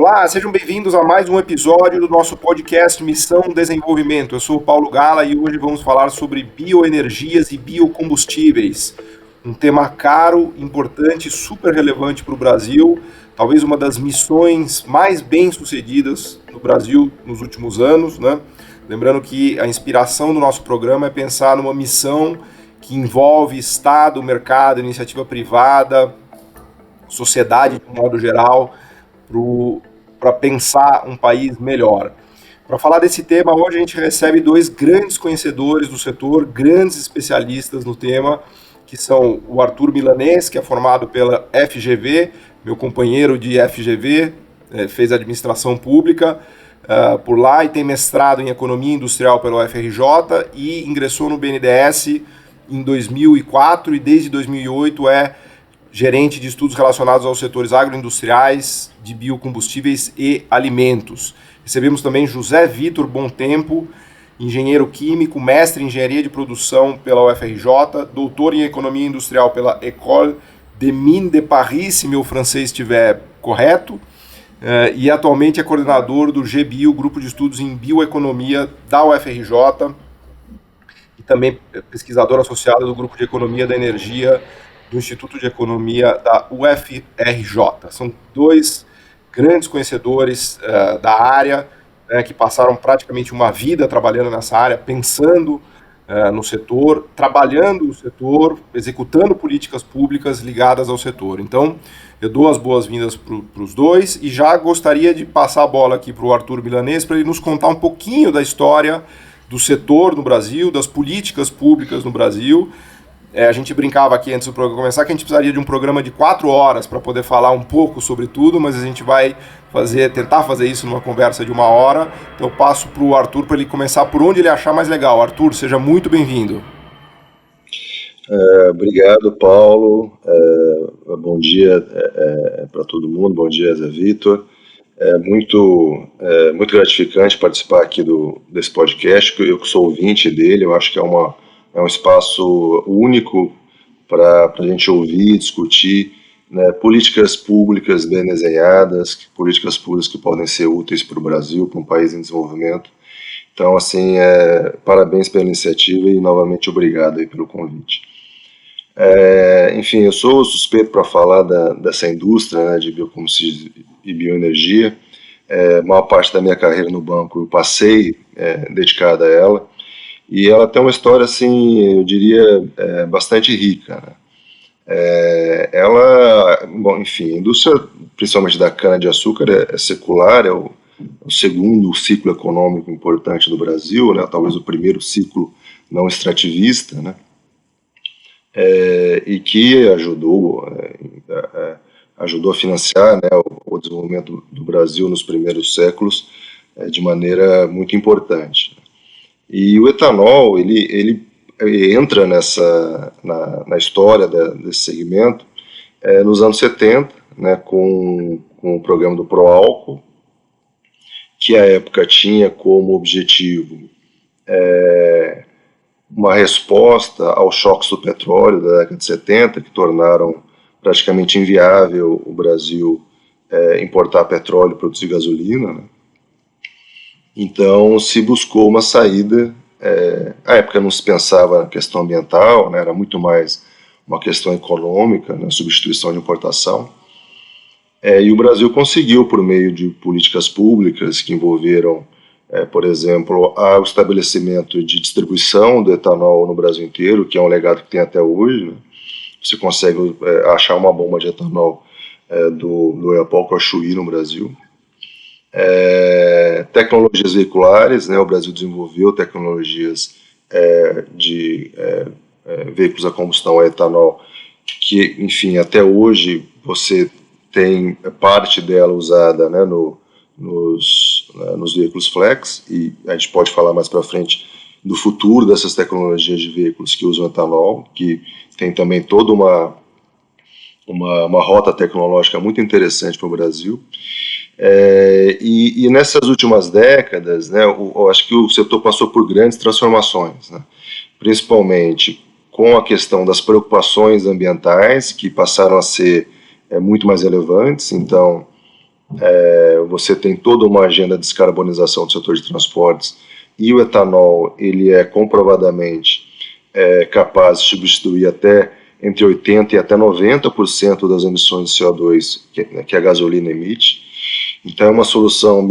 Olá, sejam bem-vindos a mais um episódio do nosso podcast Missão Desenvolvimento. Eu sou o Paulo Gala e hoje vamos falar sobre bioenergias e biocombustíveis. Um tema caro, importante, super relevante para o Brasil, talvez uma das missões mais bem-sucedidas no Brasil nos últimos anos, né? Lembrando que a inspiração do nosso programa é pensar numa missão que envolve Estado, mercado, iniciativa privada, sociedade de um modo geral, para pensar um país melhor. Para falar desse tema, hoje a gente recebe dois grandes conhecedores do setor, grandes especialistas no tema, que são o Arthur Milanez, que é formado pela FGV, meu companheiro de FGV, fez administração pública por lá e tem mestrado em economia industrial pela UFRJ e ingressou no BNDES em 2004 e desde 2008 é gerente de estudos relacionados aos setores agroindustriais, de biocombustíveis e alimentos. Recebemos também José Vitor Bontempo, engenheiro químico, mestre em engenharia de produção pela UFRJ, doutor em economia industrial pela École des Mines de Paris, se meu francês estiver correto, e atualmente é coordenador do GBio, Grupo de Estudos em Bioeconomia da UFRJ, e também pesquisador associado do Grupo de Economia da Energia do Instituto de Economia da UFRJ. São dois grandes conhecedores da área, que passaram praticamente uma vida trabalhando nessa área, pensando no setor, trabalhando o setor, executando políticas públicas ligadas ao setor. Então, eu dou as boas-vindas para os dois e já gostaria de passar a bola aqui para o Arthur Milanez para ele nos contar um pouquinho da história do setor no Brasil, das políticas públicas no Brasil. A gente brincava aqui antes do programa começar que a gente precisaria de um programa de 4 horas para poder falar um pouco sobre tudo, mas a gente vai tentar fazer isso numa conversa de 1 hora. Então eu passo para o Arthur para ele começar por onde ele achar mais legal. Arthur, seja muito bem-vindo. Obrigado, Paulo. Bom dia para todo mundo. Bom dia, Zé Vitor. É muito gratificante participar aqui desse podcast. Eu que sou ouvinte dele, eu acho que é um espaço único para a gente ouvir, discutir, né, políticas públicas bem desenhadas, políticas públicas que podem ser úteis para o Brasil, para um país em desenvolvimento. Então, assim, parabéns pela iniciativa e, novamente, obrigado aí pelo convite. Enfim, eu sou suspeito para falar dessa indústria, né, de biocombustíveis e bioenergia. A maior parte da minha carreira no banco eu passei dedicada a ela. E ela tem uma história, assim, eu diria, bastante rica, né? Enfim, a indústria, principalmente da cana-de-açúcar, é secular, é o segundo ciclo econômico importante do Brasil, né? Talvez o primeiro ciclo não extrativista, né? E que ajudou a financiar, né, o desenvolvimento do Brasil nos primeiros séculos de maneira muito importante. E o etanol, ele entra na história desse segmento nos anos 70, né, com o programa do Proálcool, que à época tinha como objetivo uma resposta aos choques do petróleo da década de 70, que tornaram praticamente inviável o Brasil importar petróleo e produzir gasolina, né? Então se buscou uma saída. À época não se pensava na questão ambiental, né, era muito mais uma questão econômica, né, substituição de importação. E o Brasil conseguiu, por meio de políticas públicas que envolveram, por exemplo, o estabelecimento de distribuição do etanol no Brasil inteiro, que é um legado que tem até hoje, né? Você consegue achar uma bomba de etanol do Oiapoque ao Chuí no Brasil. Tecnologias veiculares, né? O Brasil desenvolveu tecnologias de veículos a combustão a etanol que, enfim, até hoje você tem parte dela usada, né, nos veículos flex, e a gente pode falar mais para frente do futuro dessas tecnologias de veículos que usam etanol, que tem também toda uma rota tecnológica muito interessante para o Brasil. E nessas últimas décadas, né, eu acho que o setor passou por grandes transformações, né, principalmente com a questão das preocupações ambientais, que passaram a ser muito mais relevantes. Então, você tem toda uma agenda de descarbonização do setor de transportes, e o etanol ele é comprovadamente capaz de substituir até entre 80% e até 90% das emissões de CO2 que a gasolina emite. Então é uma solução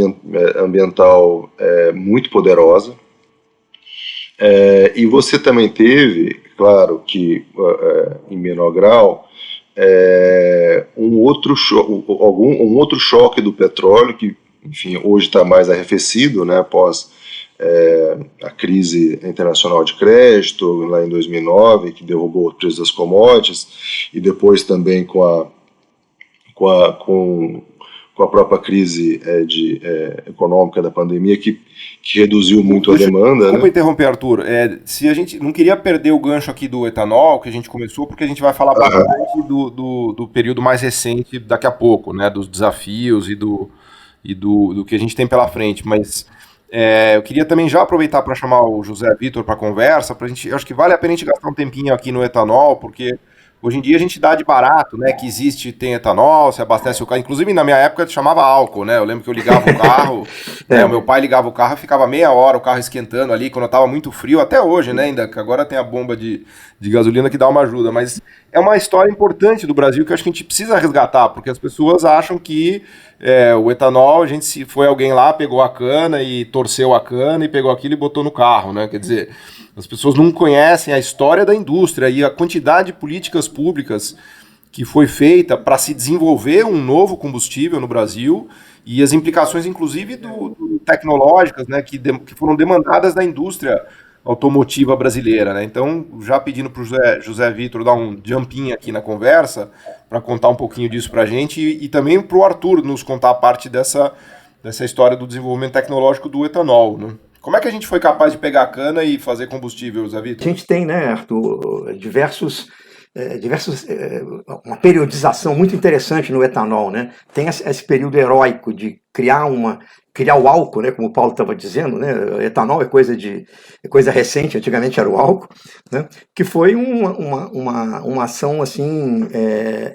ambiental muito poderosa. E você também teve, claro que em menor grau, um outro choque do petróleo, que, enfim, hoje está mais arrefecido, né, após a crise internacional de crédito, lá em 2009, que derrubou o preço das commodities, e depois também com a própria crise econômica da pandemia, que reduziu muito a demanda. Desculpa interromper, Arthur. Se a gente não queria perder o gancho aqui do etanol, que a gente começou, porque a gente vai falar bastante do período mais recente daqui a pouco, né, dos desafios e do que a gente tem pela frente, mas eu queria também já aproveitar para chamar o José Vitor para a conversa, eu acho que vale a pena a gente gastar um tempinho aqui no etanol, porque hoje em dia a gente dá de barato, né, que tem etanol, se abastece o carro, inclusive na minha época chamava álcool, né, eu lembro que eu ligava o carro, o meu pai ligava o carro e ficava meia hora o carro esquentando ali, quando estava muito frio, até hoje, né, ainda que agora tem a bomba de gasolina que dá uma ajuda, mas é uma história importante do Brasil que eu acho que a gente precisa resgatar, porque as pessoas acham que o etanol, se foi alguém lá, pegou a cana e torceu a cana e pegou aquilo e botou no carro, né, quer dizer... As pessoas não conhecem a história da indústria e a quantidade de políticas públicas que foi feita para se desenvolver um novo combustível no Brasil e as implicações, inclusive, tecnológicas, né, que foram demandadas da indústria automotiva brasileira, né? Então, já pedindo para o José Vitor dar um jumpinho aqui na conversa para contar um pouquinho disso para a gente e também para o Arthur nos contar a parte dessa história do desenvolvimento tecnológico do etanol, né? Como é que a gente foi capaz de pegar a cana e fazer combustível, Zé Vitor? A gente tem, né, Arthur, uma periodização muito interessante no etanol, né? Tem esse período heróico de criar o álcool, né, como o Paulo estava dizendo, né? Etanol é coisa recente, antigamente era o álcool, né? Que foi uma ação assim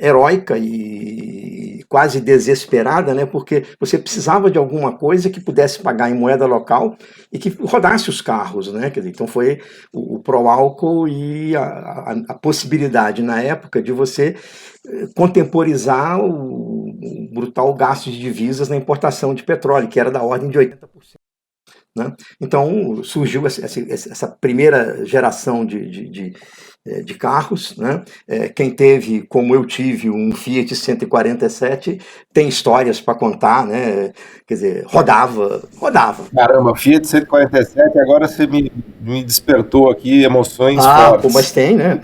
heróica e quase desesperada, né? Porque você precisava de alguma coisa que pudesse pagar em moeda local e que rodasse os carros, né? Quer dizer, então foi o pró-álcool e a possibilidade na época de você contemporizar o brutal gasto de divisas na importação de petróleo, que era da ordem de 80%. Né? Então surgiu essa primeira geração de carros, né? Quem teve, como eu tive, um Fiat 147, tem histórias para contar, né? Quer dizer, rodava. Caramba, Fiat 147, agora você me despertou aqui emoções fortes. Pô, mas tem, né?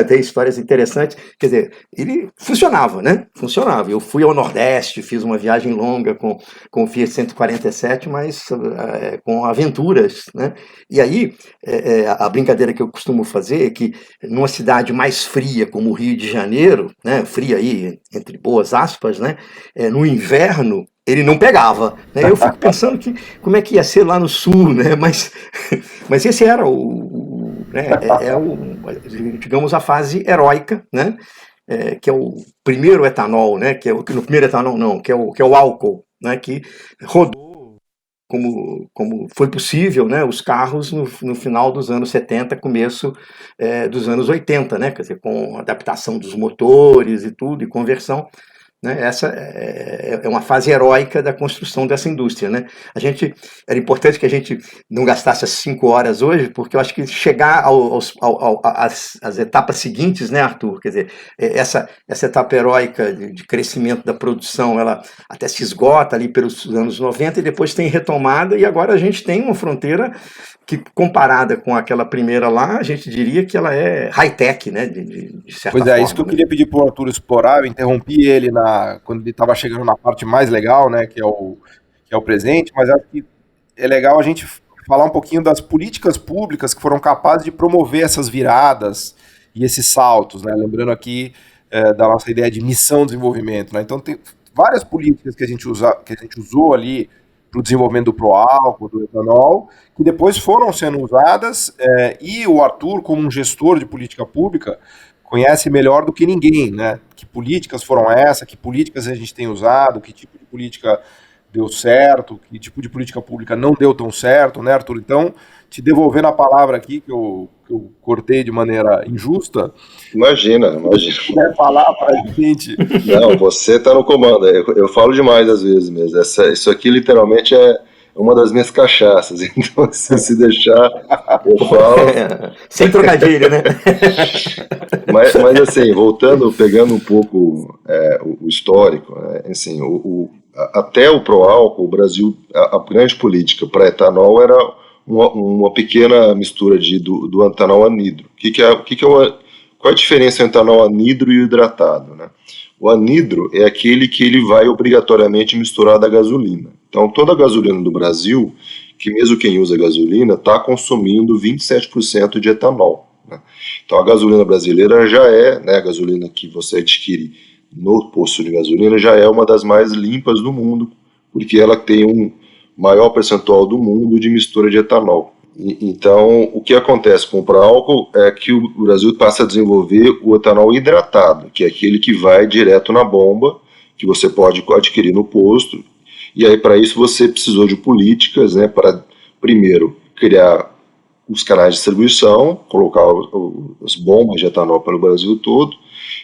Tem histórias interessantes. Quer dizer, ele funcionava, né? Funcionava. Eu fui ao Nordeste, fiz uma viagem longa com o Fiat 147, mas com aventuras, né? E aí, a brincadeira que eu costumo fazer é que numa cidade mais fria como o Rio de Janeiro, né? Fria aí, entre boas aspas, né? No inverno, ele não pegava, né? Eu fico pensando como é que ia ser lá no sul, né? Mas esse era digamos, a fase heróica, né? Que é o primeiro etanol, né? Que no primeiro etanol não, que é o álcool, né? Que rodou como foi possível, né? Os carros no final dos anos 70, começo dos anos 80, né? Quer dizer, com adaptação dos motores e tudo, e conversão. Né? Essa é uma fase heróica da construção dessa indústria. Né? Era importante que a gente não gastasse as 5 horas hoje, porque eu acho que chegar às etapas seguintes, né, Arthur? Quer dizer, essa etapa heróica de crescimento da produção, ela até se esgota ali pelos anos 90 e depois tem retomada, e agora a gente tem uma fronteira que, comparada com aquela primeira lá, a gente diria que ela é high-tech, né, de certa forma. Pois isso que eu queria pedir para o Arthur explorar. Eu interrompi ele quando ele estava chegando na parte mais legal, né, que é o presente, mas acho que é legal a gente falar um pouquinho das políticas públicas que foram capazes de promover essas viradas e esses saltos, né, lembrando aqui da nossa ideia de missão de desenvolvimento, né, então tem várias políticas que a gente usou ali para o desenvolvimento do pró-álcool, do etanol, que depois foram sendo usadas, e o Arthur, como um gestor de política pública, conhece melhor do que ninguém, né? Que políticas foram essas, que políticas a gente tem usado, que tipo de política deu certo, que tipo de política pública não deu tão certo, né, Arthur? Então, te devolvendo a palavra aqui, que eu cortei de maneira injusta, Imagina. se puder falar para a gente. Não, você está no comando. Eu falo demais às vezes mesmo. Isso aqui literalmente é uma das minhas cachaças. Então, se deixar, eu falo. Sem trocadilho, né? Mas assim, pegando um pouco o histórico, né, assim, até o pró-álcool, o Brasil, a grande política para etanol era uma pequena mistura do etanol anidro. Qual é a diferença entre o etanol anidro e o hidratado, né? O anidro é aquele que ele vai obrigatoriamente misturar da gasolina. Então, toda a gasolina do Brasil, que mesmo quem usa gasolina, está consumindo 27% de etanol, né? Então, a gasolina brasileira já né, a gasolina que você adquire no posto de gasolina já é uma das mais limpas do mundo, porque ela tem um maior percentual do mundo de mistura de etanol. Então, o que acontece com o pró-álcool é que o Brasil passa a desenvolver o etanol hidratado, que é aquele que vai direto na bomba, que você pode adquirir no posto. E aí, para isso, você precisou de políticas, né, para, primeiro, criar os canais de distribuição, colocar as bombas de etanol pelo Brasil todo,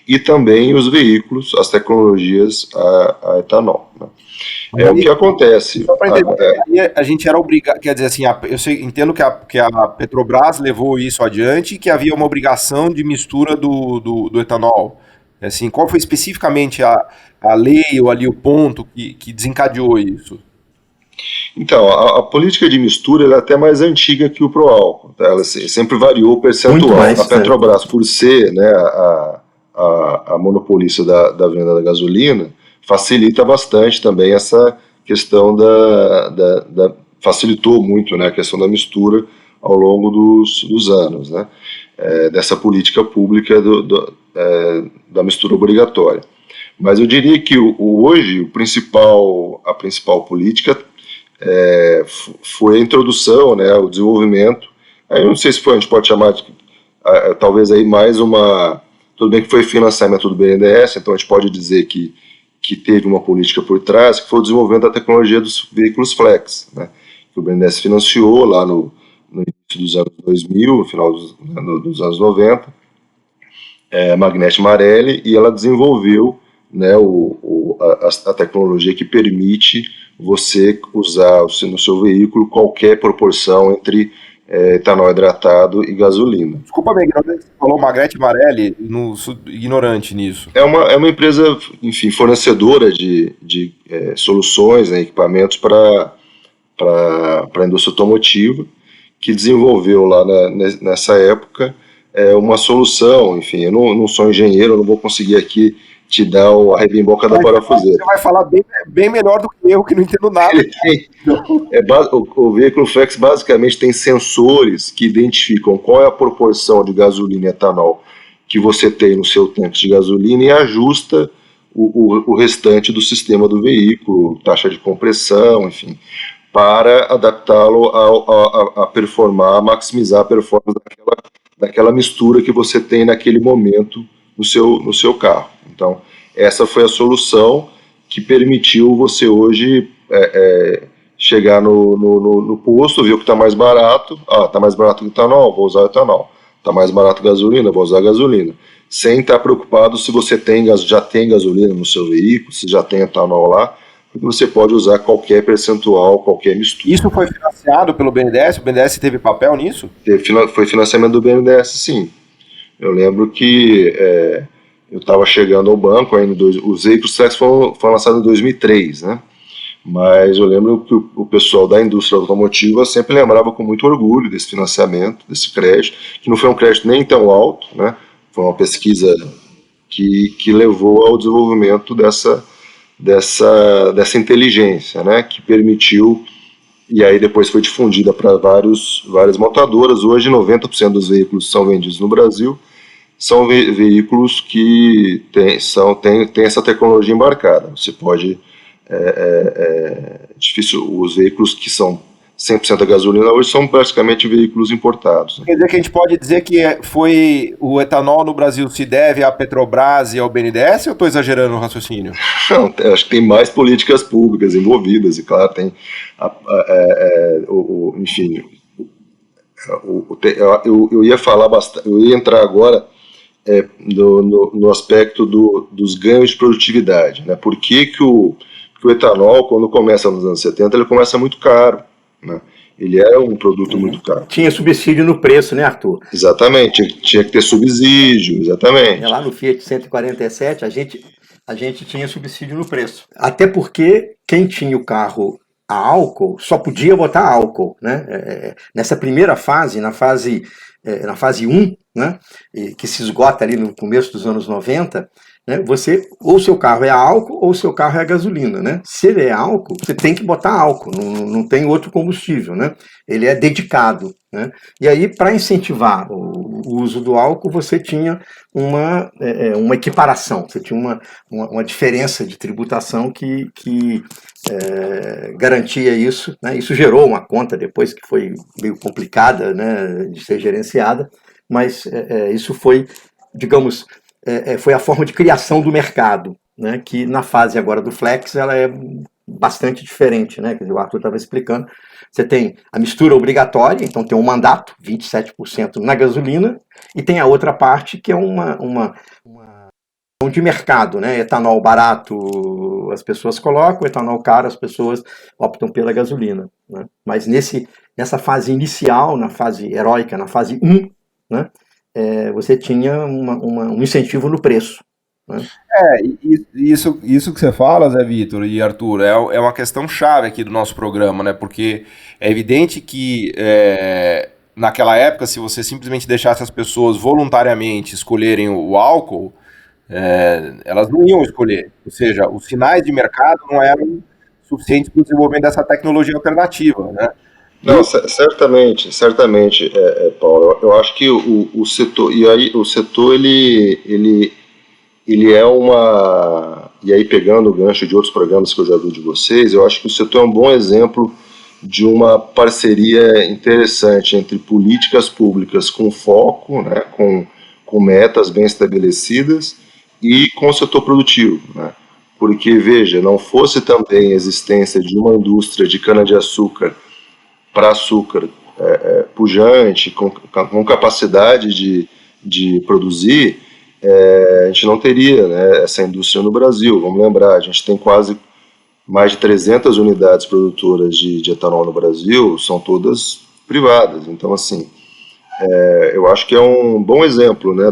e também os veículos, as tecnologias a etanol, né? O que acontece. Só para entender, a gente era obrigado, quer dizer assim, entendo que a Petrobras levou isso adiante e que havia uma obrigação de mistura do etanol. Assim, qual foi especificamente a lei ou ali o ponto que desencadeou isso? Então, a política de mistura é até mais antiga que o pró-álcool, tá? Ela sempre variou o percentual. Mais, a Petrobras, por ser, né, a monopolista da venda da gasolina, facilita bastante também essa questão facilitou muito, né, a questão da mistura ao longo dos anos, né, dessa política pública da mistura obrigatória. Mas eu diria que hoje a principal política foi a introdução, né, o desenvolvimento. Aí eu não sei se a gente pode chamar de talvez aí mais uma. Tudo bem que foi financiamento do BNDES, então a gente pode dizer que teve uma política por trás, que foi o desenvolvimento da tecnologia dos veículos flex, né, que o BNDES financiou lá no início dos anos 2000, no final dos anos 90, Magnete Marelli, e ela desenvolveu, né, a tecnologia que permite você usar no seu veículo qualquer proporção entre etanol hidratado e gasolina. Desculpa minha ignorância, você falou Magnete Marelli, sou ignorante nisso. É uma empresa, enfim, fornecedora de soluções, né, equipamentos para a indústria automotiva, que desenvolveu lá nessa época uma solução. Enfim, eu não sou engenheiro, eu não vou conseguir aqui te dá a rebimboca da parafuseira. Você vai falar bem melhor do que eu, que não entendo nada. O veículo flex basicamente tem sensores que identificam qual é a proporção de gasolina e etanol que você tem no seu tanque de gasolina e ajusta o restante do sistema do veículo, taxa de compressão, enfim, para adaptá-lo a performar, a maximizar a performance daquela mistura que você tem naquele momento no seu carro. Então, essa foi a solução que permitiu você hoje chegar no posto, ver o que está mais barato. Está mais barato que etanol, vou usar etanol. Está mais barato gasolina, vou usar gasolina. Sem estar preocupado se você já tem gasolina no seu veículo, se já tem etanol lá, porque você pode usar qualquer percentual, qualquer mistura. Isso foi financiado pelo BNDES? O BNDES teve papel nisso? Foi financiamento do BNDES, sim. Eu lembro que eu estava chegando ao banco, os veículos flex foram lançados em 2003, né? Mas eu lembro que o pessoal da indústria automotiva sempre lembrava com muito orgulho desse financiamento, desse crédito, que não foi um crédito nem tão alto, né? Foi uma pesquisa que levou ao desenvolvimento dessa inteligência, né? Que permitiu, e aí depois foi difundida para várias montadoras. Hoje 90% dos veículos que são vendidos no Brasil são veículos que têm essa tecnologia embarcada. Você pode difícil, os veículos que são 100% a gasolina hoje são praticamente veículos importados. Quer dizer que a gente pode dizer que foi o etanol no Brasil se deve à Petrobras e ao BNDES, ou eu estou exagerando no raciocínio? Não, acho que tem mais políticas públicas envolvidas, e claro, tem, enfim, eu ia falar bastante, eu ia entrar agora no aspecto dos ganhos de produtividade, né? Por que o etanol, quando começa nos anos 70, ele começa muito caro, né? Ele era um produto muito caro. Tinha subsídio no preço, né, Arthur? Exatamente, tinha que ter subsídio, exatamente. Lá no Fiat 147, a gente tinha subsídio no preço. Até porque quem tinha o carro a álcool só podia botar álcool, né? Nessa primeira fase, na fase 1, né, que se esgota ali no começo dos anos 90, né, ou seu carro é a álcool ou seu carro é a gasolina, né? Se ele é álcool, você tem que botar álcool, não tem outro combustível, né? Ele é dedicado, né? E aí, para incentivar o uso do álcool, você tinha uma equiparação, você tinha uma diferença de tributação que garantia isso, né? Isso gerou uma conta depois que foi meio complicada, né, de ser gerenciada, mas isso foi, digamos, foi a forma de criação do mercado, né, que na fase agora do Flex ela é bastante diferente, né? Quer dizer, o Arthur estava explicando. Você tem a mistura obrigatória, então tem um mandato, 27% na gasolina, e tem a outra parte que é uma de mercado, né? Etanol barato as pessoas colocam, etanol caro as pessoas optam pela gasolina, né? Mas nessa fase inicial, na fase heróica, na fase 1, né, você tinha um incentivo no preço, né? Isso que você fala, Zé Vitor e Arthur, é uma questão chave aqui do nosso programa, né? Porque é evidente que naquela época, se você simplesmente deixasse as pessoas voluntariamente escolherem o álcool, elas não iam escolher. Ou seja, os sinais de mercado não eram suficientes para o desenvolvimento dessa tecnologia alternativa, né? Não, certamente, Paulo. Eu acho que o setor, e aí o setor ele é uma, e aí pegando o gancho de outros programas que eu já vi de vocês, eu acho que o setor é um bom exemplo de uma parceria interessante entre políticas públicas com foco, né, com metas bem estabelecidas e com o setor produtivo, né? Porque, veja, não fosse também a existência de uma indústria de cana-de-açúcar para açúcar pujante, com capacidade de produzir, a gente não teria, né, essa indústria no Brasil. Vamos lembrar, a gente tem quase mais de 300 unidades produtoras de etanol no Brasil, são todas privadas. Então, assim, eu acho que é um bom exemplo, né,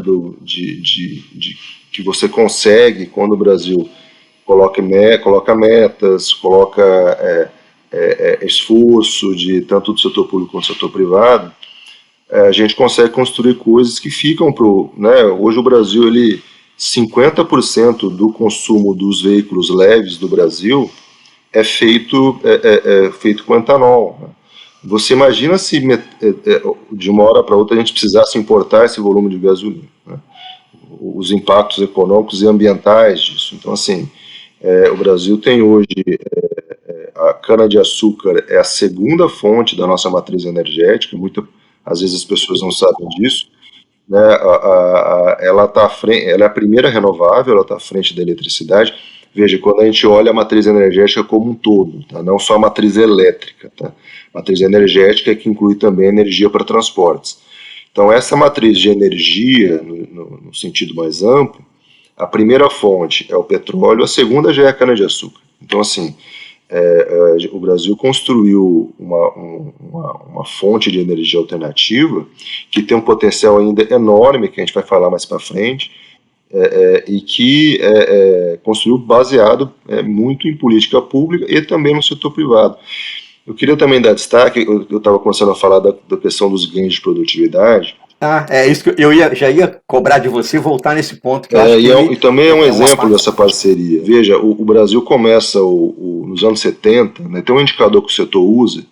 que você consegue, quando o Brasil coloca metas, coloca esforço tanto do setor público quanto do setor privado, a gente consegue construir coisas que ficam né, hoje o Brasil, 50% do consumo dos veículos leves do Brasil é feito com etanol, né? Você imagina se de uma hora para outra a gente precisasse importar esse volume de gasolina, né? Os impactos econômicos e ambientais disso. Então, assim, o Brasil tem hoje a cana-de-açúcar é a segunda fonte da nossa matriz energética. Às vezes as pessoas não sabem disso, né? Ela é a primeira renovável, ela está à frente da eletricidade. Veja, quando a gente olha a matriz energética como um todo, tá? Não só a matriz elétrica, tá? Matriz energética que inclui também energia para transportes. Então, essa matriz de energia, no sentido mais amplo, a primeira fonte é o petróleo, a segunda já é a cana-de-açúcar. Então, assim, o Brasil construiu uma fonte de energia alternativa que tem um potencial ainda enorme, que a gente vai falar mais para frente, e que construiu baseado muito em política pública e também no setor privado. Eu queria também dar destaque, eu estava começando a falar da questão dos ganhos de produtividade. É isso que eu já ia cobrar de você voltar nesse ponto. Que eu acho e também é um exemplo dessa parceria. Veja, o Brasil começa nos anos 70, né, tem um indicador que o setor usa,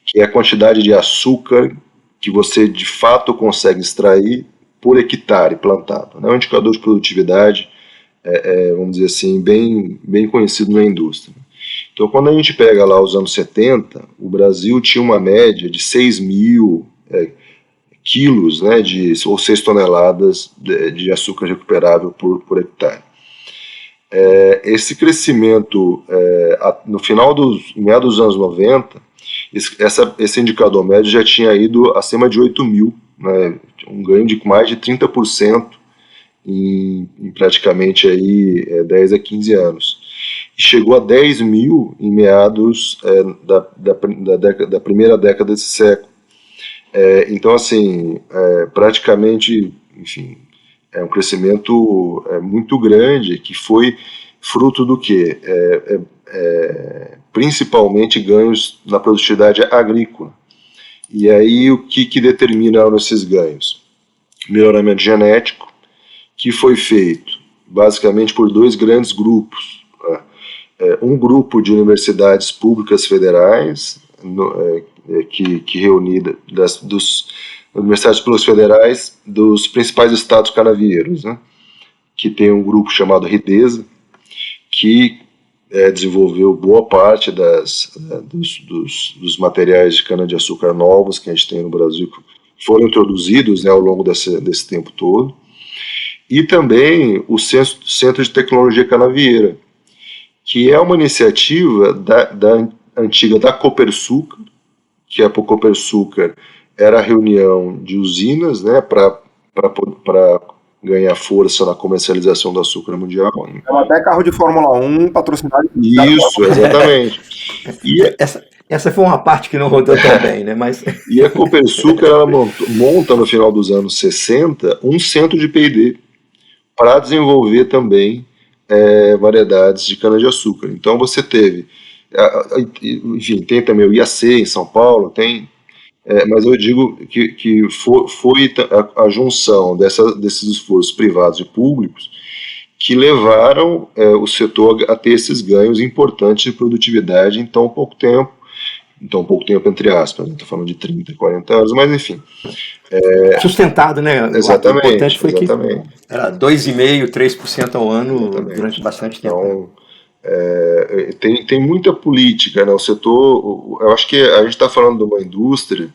que é a quantidade de açúcar que você de fato consegue extrair por hectare plantado, né? É um indicador de produtividade, vamos dizer assim, bem conhecido na indústria. Então, quando a gente pega lá os anos 70, o Brasil tinha uma média de 6 mil quilos, né, ou 6 toneladas de açúcar recuperável por hectare. Esse crescimento, no final meados dos anos 90, esse indicador médio já tinha ido acima de 8 mil, né, um ganho de mais de 30% em praticamente aí, 10 a 15 anos. E chegou a 10 mil em meados da primeira década desse século. Então, assim, praticamente, enfim, é um crescimento muito grande, que foi fruto do quê? Principalmente ganhos na produtividade agrícola. E aí, o que determinaram esses ganhos? Melhoramento genético, que foi feito basicamente por 2 grandes grupos. Um grupo de universidades públicas federais, que reuniu das universidades públicas federais dos principais estados canavieiros, né? Que tem um grupo chamado RIDESA, que desenvolveu boa parte dos materiais de cana-de-açúcar novos que a gente tem no Brasil, que foram introduzidos, né, ao longo desse tempo todo, e também o Centro de Tecnologia Canavieira, que é uma iniciativa da antiga da Copersucar, que a Copersucar era a reunião de usinas, né, para ganhar força na comercialização do açúcar mundial. É até carro de Fórmula 1 patrocinado. Isso, exatamente. Essa foi uma parte que não rodou tão bem, né? Mas... E a Copersucar, ela monta no final dos anos 60 um centro de P&D para desenvolver também variedades de cana-de-açúcar. Então você teve, enfim, tem também o IAC em São Paulo, mas eu digo que foi a junção desses esforços privados e públicos que levaram o setor a ter esses ganhos importantes de produtividade em tão pouco tempo, entre aspas, estou falando de 30, 40 anos, mas enfim. Sustentado, né? Exatamente. O importante foi exatamente. Que era 2,5%, 3% ao ano, Exatamente. Durante bastante tempo. Então, tem muita política, né? O setor, eu acho que a gente está falando de uma indústria,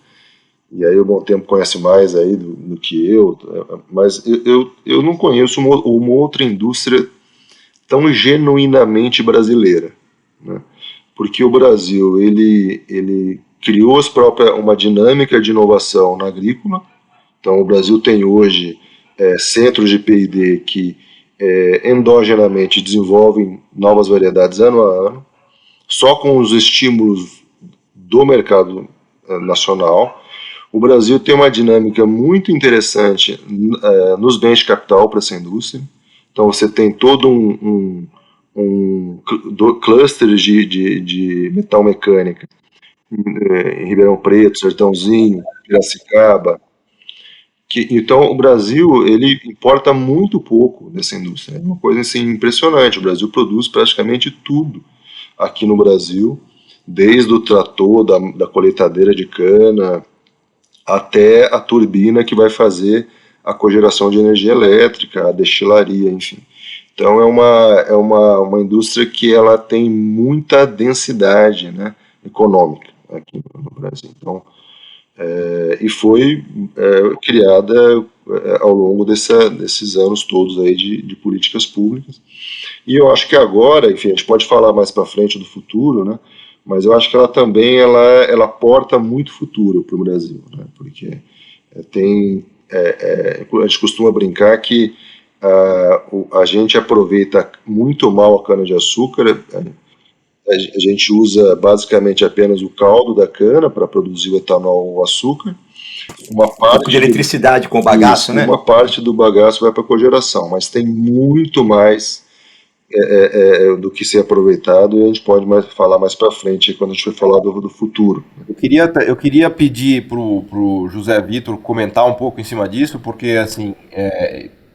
e aí o Bom Tempo conhece mais aí do que eu, mas eu não conheço uma outra indústria tão genuinamente brasileira, né? Porque o Brasil, ele criou uma dinâmica de inovação na agrícola. Então o Brasil tem hoje centros de P&D que endogenamente desenvolvem novas variedades ano a ano, só com os estímulos do mercado nacional. O Brasil tem uma dinâmica muito interessante nos bens de capital para essa indústria. Então você tem todo um cluster de metal mecânica em Ribeirão Preto, Sertãozinho, Piracicaba. Então o Brasil, ele importa muito pouco dessa indústria. É uma coisa assim impressionante. O Brasil produz praticamente tudo aqui no Brasil, desde o trator, da colheitadeira de cana, até a turbina que vai fazer a cogeração de energia elétrica, a destilaria, enfim. Então é uma indústria que ela tem muita densidade, né, econômica aqui no Brasil. Então, e foi criada ao longo desses anos todos aí de políticas públicas. E eu acho que agora, enfim, a gente pode falar mais para frente do futuro, né, mas eu acho que ela também ela porta muito futuro para o Brasil, né, porque a gente costuma brincar que a gente aproveita muito mal a cana-de-açúcar. A gente usa basicamente apenas o caldo da cana para produzir o etanol ou o açúcar. Uma parte de eletricidade com o bagaço, né? Uma parte do bagaço vai para a cogeração, mas tem muito mais do que ser aproveitado, e a gente pode falar mais para frente quando a gente for falar do futuro. Eu queria pedir para o José Vitor comentar um pouco em cima disso, porque assim,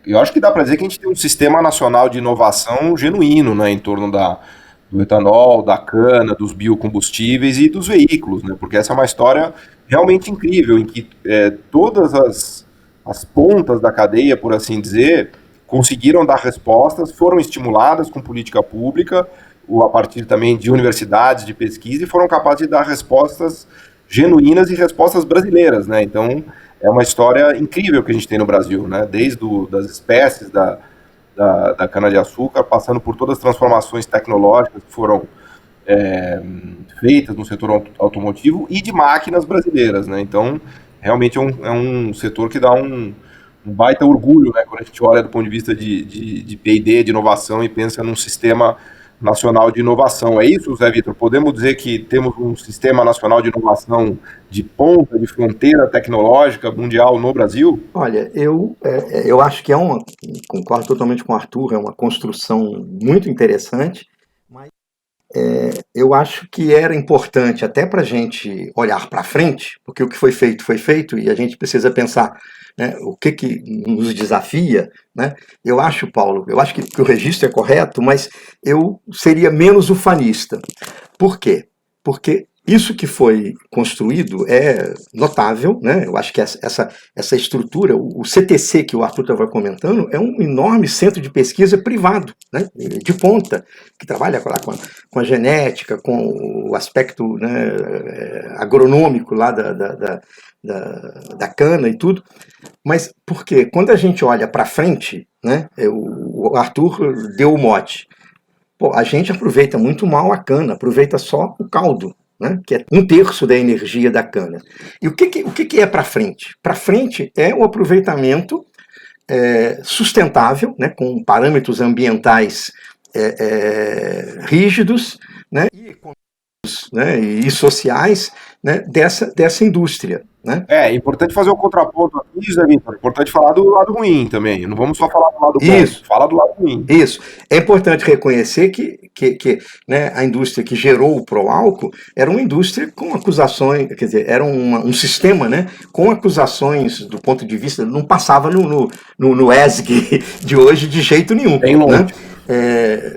eu acho que dá para dizer que a gente tem um sistema nacional de inovação genuíno, né, em torno do etanol, da cana, dos biocombustíveis e dos veículos, né, porque essa é uma história realmente incrível, em que todas as pontas da cadeia, por assim dizer, conseguiram dar respostas, foram estimuladas com política pública a partir também de universidades de pesquisa, e foram capazes de dar respostas genuínas e respostas brasileiras, né? Então, é uma história incrível que a gente tem no Brasil, né? Desde das espécies da cana-de-açúcar, passando por todas as transformações tecnológicas que foram feitas no setor automotivo e de máquinas brasileiras, né? Então, realmente é um setor que dá um baita orgulho, né? Quando a gente olha do ponto de vista de P&D, de inovação, e pensa num sistema nacional de inovação. É isso, Zé Vitor? Podemos dizer que temos um sistema nacional de inovação de ponta, de fronteira tecnológica mundial no Brasil? Olha, eu acho que concordo totalmente com o Arthur, é uma construção muito interessante, mas eu acho que era importante até para a gente olhar para frente, porque o que foi feito, e a gente precisa pensar, né, o que nos desafia, né? Eu acho, Paulo, que o registro é correto, mas eu seria menos ufanista. Por quê? Porque isso que foi construído é notável, né? Eu acho que essa estrutura, o CTC que o Arthur estava comentando, é um enorme centro de pesquisa privado, né? De ponta, que trabalha com a genética, com o aspecto, né, agronômico lá da cana e tudo. Mas por quê? Quando a gente olha para frente, né, o Arthur deu o mote. Pô, a gente aproveita muito mal a cana, aproveita só o caldo, né, que é 1/3 da energia da cana. E o que é para frente? Para frente é o aproveitamento sustentável, né, com parâmetros ambientais rígidos, né, e econômicos, né, e sociais, né, dessa indústria. Né? É importante fazer um contraponto aqui, Zé Vitor. É importante falar do lado ruim também. Não vamos só falar do lado bom, fala do lado ruim. Isso. É importante reconhecer que né, a indústria que gerou o pró-álcool era uma indústria com acusações, quer dizer, era um sistema, né, com acusações do ponto de vista, não passava no ESG de hoje de jeito nenhum. Bem longe. Né?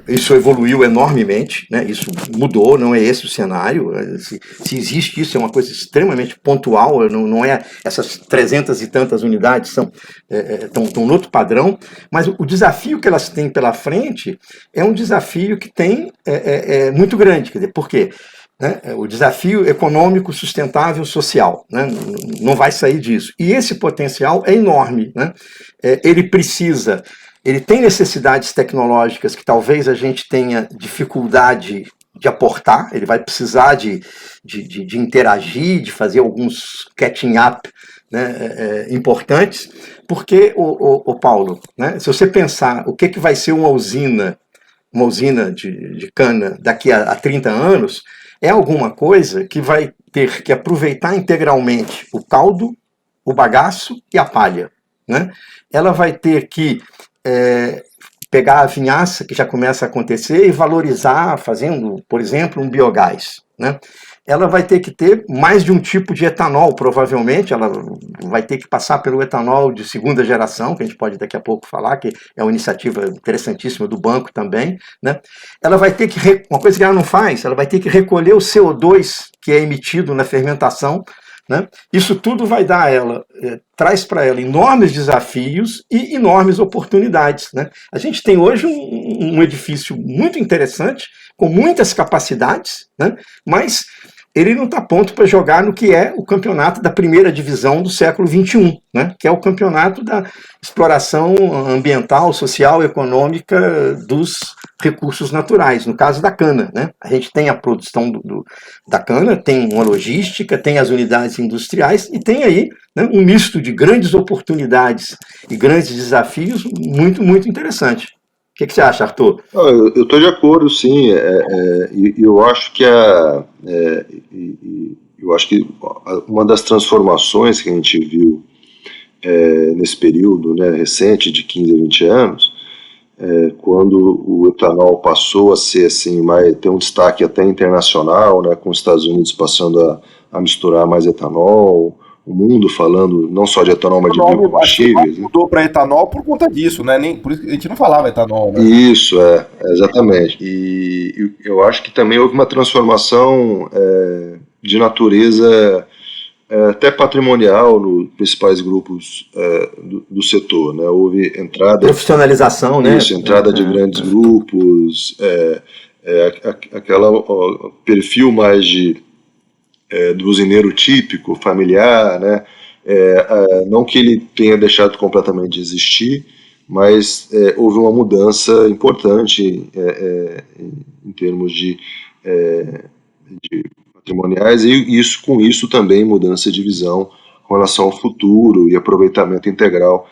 Isso evoluiu enormemente, né? Isso mudou, não é esse o cenário. Se existe isso, é uma coisa extremamente pontual, não é essas 300 e tantas unidades estão no outro padrão, mas o desafio que elas têm pela frente é um desafio que tem muito grande. Quer dizer, por quê? Né? O desafio econômico, sustentável, social, né? Não vai sair disso. E esse potencial é enorme. Né? Ele tem necessidades tecnológicas que talvez a gente tenha dificuldade de aportar, ele vai precisar de interagir, de fazer alguns catching up, né, importantes, porque, o Paulo, né, se você pensar o que vai ser uma usina de cana daqui a 30 anos, é alguma coisa que vai ter que aproveitar integralmente o caldo, o bagaço e a palha. Né? Ela vai ter que pegar a vinhaça, que já começa a acontecer, e valorizar, fazendo, por exemplo, um biogás. Né? Ela vai ter que ter mais de um tipo de etanol, provavelmente, ela vai ter que passar pelo etanol de segunda geração, que a gente pode daqui a pouco falar, que é uma iniciativa interessantíssima do banco também. Né? Ela vai ter que, uma coisa que ela não faz, ela vai ter que recolher o CO2 que é emitido na fermentação. Né? Isso tudo vai dar a ela, traz para ela enormes desafios e enormes oportunidades. Né? A gente tem hoje um edifício muito interessante, com muitas capacidades, né? Mas ele não está pronto para jogar no que é o campeonato da primeira divisão do século XXI, né? Que é o campeonato da exploração ambiental, social e econômica dos recursos naturais, no caso da cana. Né? A gente tem a produção da cana, tem uma logística, tem as unidades industriais e tem aí, né, um misto de grandes oportunidades e grandes desafios muito, muito interessante. O que você acha, Arthur? Eu estou de acordo, sim. Eu acho que uma das transformações que a gente viu nesse período, né, recente, de 15 a 20 anos, quando o etanol passou a ser assim, ter um destaque até internacional, né, com os Estados Unidos passando a misturar mais etanol, o mundo falando não só de etanol, mas de biocombustíveis. Mudou para etanol por conta disso, né? Por isso que a gente não falava etanol. Né? Isso, exatamente. E eu acho que também houve uma transformação de natureza até patrimonial nos principais grupos do setor. Né? Houve entrada... Profissionalização, né? Isso, entrada de grandes grupos, aquela perfil mais do usineiro típico, familiar, né? Não que ele tenha deixado completamente de existir, mas houve uma mudança importante em termos de patrimoniais, e com isso também mudança de visão com relação ao futuro e aproveitamento integral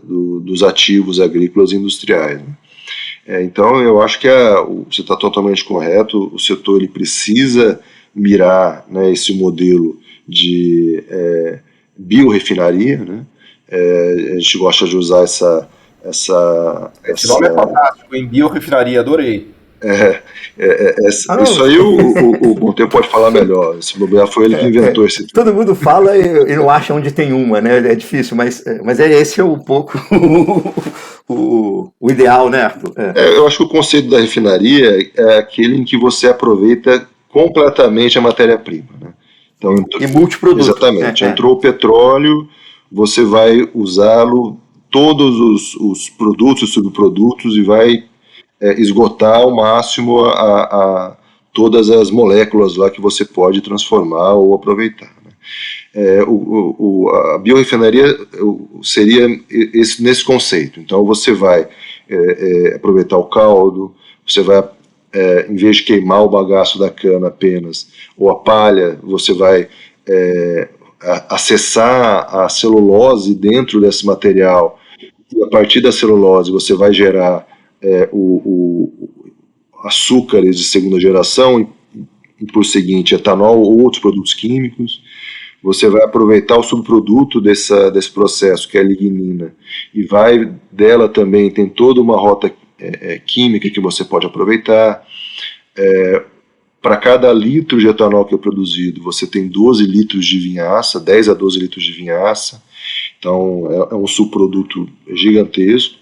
dos ativos agrícolas e industriais, né? Então eu acho que você está totalmente correto, o setor ele precisa mirar, né, esse modelo de biorefinaria, né? A gente gosta de usar Esse nome é fantástico, em biorefinaria, adorei. Isso aí o Monteiro pode falar melhor. Se bobear, foi ele que inventou esse. Todo mundo fala e não acha onde tem uma, né? É difícil, mas esse é um pouco o ideal, né, Arthur? Eu acho que o conceito da refinaria é aquele em que você aproveita completamente a matéria-prima, né? Então, e multiproduto. Exatamente. Entrou o petróleo, você vai usá-lo, todos os produtos, os subprodutos, e vai esgotar ao máximo a todas as moléculas lá que você pode transformar ou aproveitar, né? A biorefinaria seria nesse conceito. Então você vai aproveitar o caldo, você vai, em vez de queimar o bagaço da cana apenas, ou a palha, você vai acessar a celulose dentro desse material, e a partir da celulose você vai gerar açúcares de segunda geração e por seguinte etanol ou outros produtos químicos. Você vai aproveitar o subproduto desse processo, que é a lignina, e vai dela também, tem toda uma rota química que você pode aproveitar. Para cada litro de etanol que é produzido, você tem 12 litros de vinhaça, 10 a 12 litros de vinhaça. Então é um subproduto gigantesco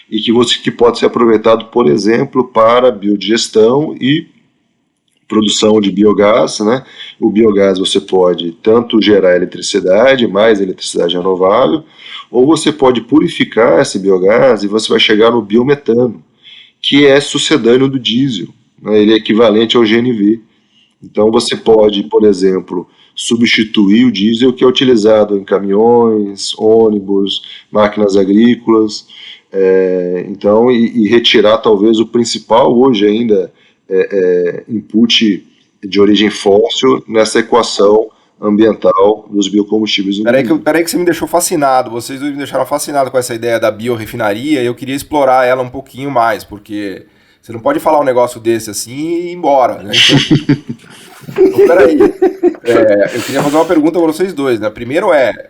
e que pode ser aproveitado, por exemplo, para biodigestão e produção de biogás, né? O biogás você pode tanto gerar eletricidade, mais eletricidade renovável, ou você pode purificar esse biogás e você vai chegar no biometano, que é sucedâneo do diesel, né? Ele é equivalente ao GNV. Então você pode, por exemplo, substituir o diesel que é utilizado em caminhões, ônibus, máquinas agrícolas, então, e retirar talvez o principal hoje ainda input de origem fóssil nessa equação ambiental dos biocombustíveis. Peraí que você me deixou fascinado, vocês me deixaram fascinado com essa ideia da biorefinaria, e eu queria explorar ela um pouquinho mais, porque você não pode falar um negócio desse assim e ir embora, né? Então, peraí. Eu queria fazer uma pergunta para vocês dois, né? Primeiro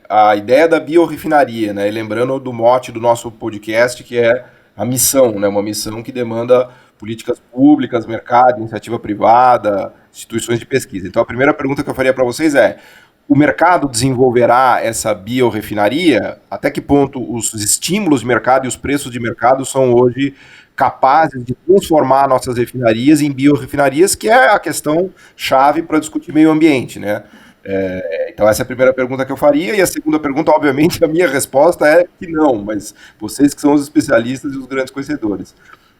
a ideia da biorefinaria, né? E lembrando do mote do nosso podcast, que é a missão, né? Uma missão que demanda políticas públicas, mercado, iniciativa privada, instituições de pesquisa. Então a primeira pergunta que eu faria para vocês o mercado desenvolverá essa biorefinaria? Até que ponto os estímulos de mercado e os preços de mercado são hoje capazes de transformar nossas refinarias em biorrefinarias, que é a questão chave para discutir meio ambiente, né? Então essa é a primeira pergunta que eu faria, e a segunda pergunta, obviamente, a minha resposta é que não, mas vocês que são os especialistas e os grandes conhecedores.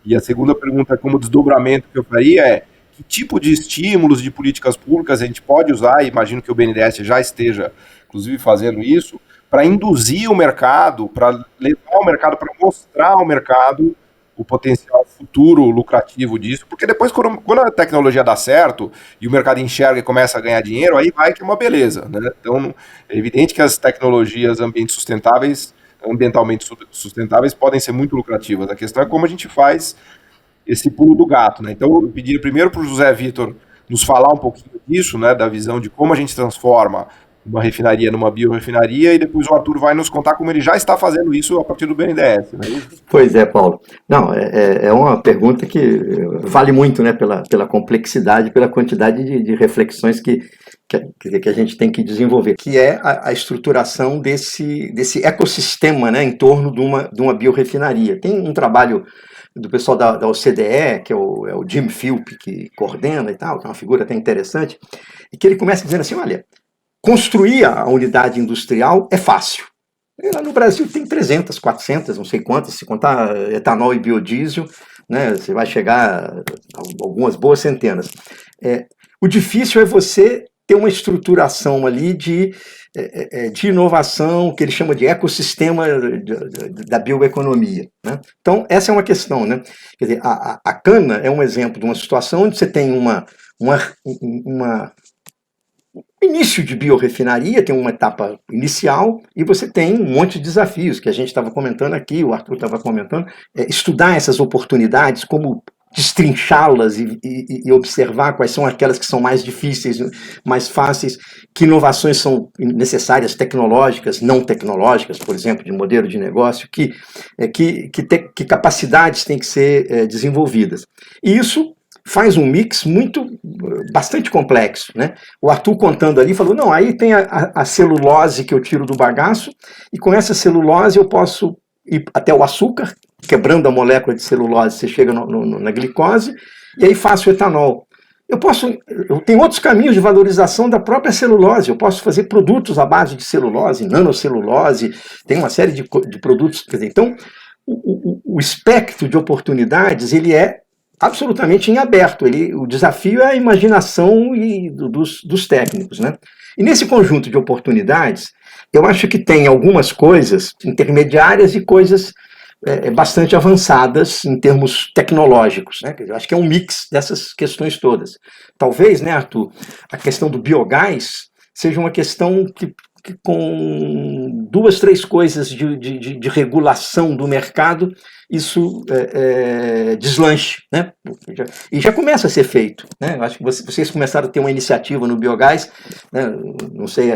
E a segunda pergunta, como desdobramento que eu faria que tipo de estímulos de políticas públicas a gente pode usar, e imagino que o BNDES já esteja, inclusive, fazendo isso, para induzir o mercado, para levar o mercado, para mostrar ao mercado o potencial futuro lucrativo disso, porque depois, quando a tecnologia dá certo e o mercado enxerga e começa a ganhar dinheiro, aí vai que é uma beleza, né? Então, é evidente que as tecnologias ambientalmente sustentáveis podem ser muito lucrativas. A questão é como a gente faz esse pulo do gato, né? Então, eu pedi primeiro para o José Vitor nos falar um pouquinho disso, né, da visão de como a gente transforma uma refinaria numa biorefinaria, e depois o Arthur vai nos contar como ele já está fazendo isso a partir do BNDES. Né? Pois é, Paulo. Não, é uma pergunta que vale muito, né, pela complexidade, pela quantidade de reflexões que a gente tem que desenvolver, que é a estruturação desse ecossistema, né, em torno de uma biorefinaria. Tem um trabalho do pessoal da OCDE, que é o Jim Philp, que coordena e tal, que é uma figura até interessante, e que ele começa dizendo assim, olha, construir a unidade industrial é fácil. E lá no Brasil tem 300, 400, não sei quantas, se contar etanol e biodiesel, né? Você vai chegar a algumas boas centenas. O difícil é você ter uma estruturação ali de inovação, que ele chama de ecossistema da bioeconomia, né? Então, essa é uma questão, né? Quer dizer, a cana é um exemplo de uma situação onde você tem início de biorefinaria, tem uma etapa inicial, e você tem um monte de desafios que a gente estava comentando aqui, o Arthur estava comentando, estudar essas oportunidades, como destrinchá-las e observar quais são aquelas que são mais difíceis, mais fáceis, que inovações são necessárias, tecnológicas, não tecnológicas, por exemplo, de modelo de negócio, que capacidades têm que ser desenvolvidas. E isso faz um mix bastante complexo, né? O Arthur contando ali falou, não, aí tem a celulose que eu tiro do bagaço, e com essa celulose eu posso ir até o açúcar, quebrando a molécula de celulose, você chega na glicose, e aí faço o etanol. Eu tenho outros caminhos de valorização da própria celulose, eu posso fazer produtos à base de celulose, nanocelulose, tem uma série de produtos. Quer dizer, então, o espectro de oportunidades, ele é absolutamente em aberto. O desafio é a imaginação dos técnicos, né? E nesse conjunto de oportunidades, eu acho que tem algumas coisas intermediárias e coisas bastante avançadas em termos tecnológicos, né? Eu acho que é um mix dessas questões todas. Talvez, né, Arthur, a questão do biogás seja uma questão que com 2, 3 coisas de regulação do mercado, isso deslanche, né? E já começa a ser feito, né? Eu acho que vocês começaram a ter uma iniciativa no biogás, né? Não sei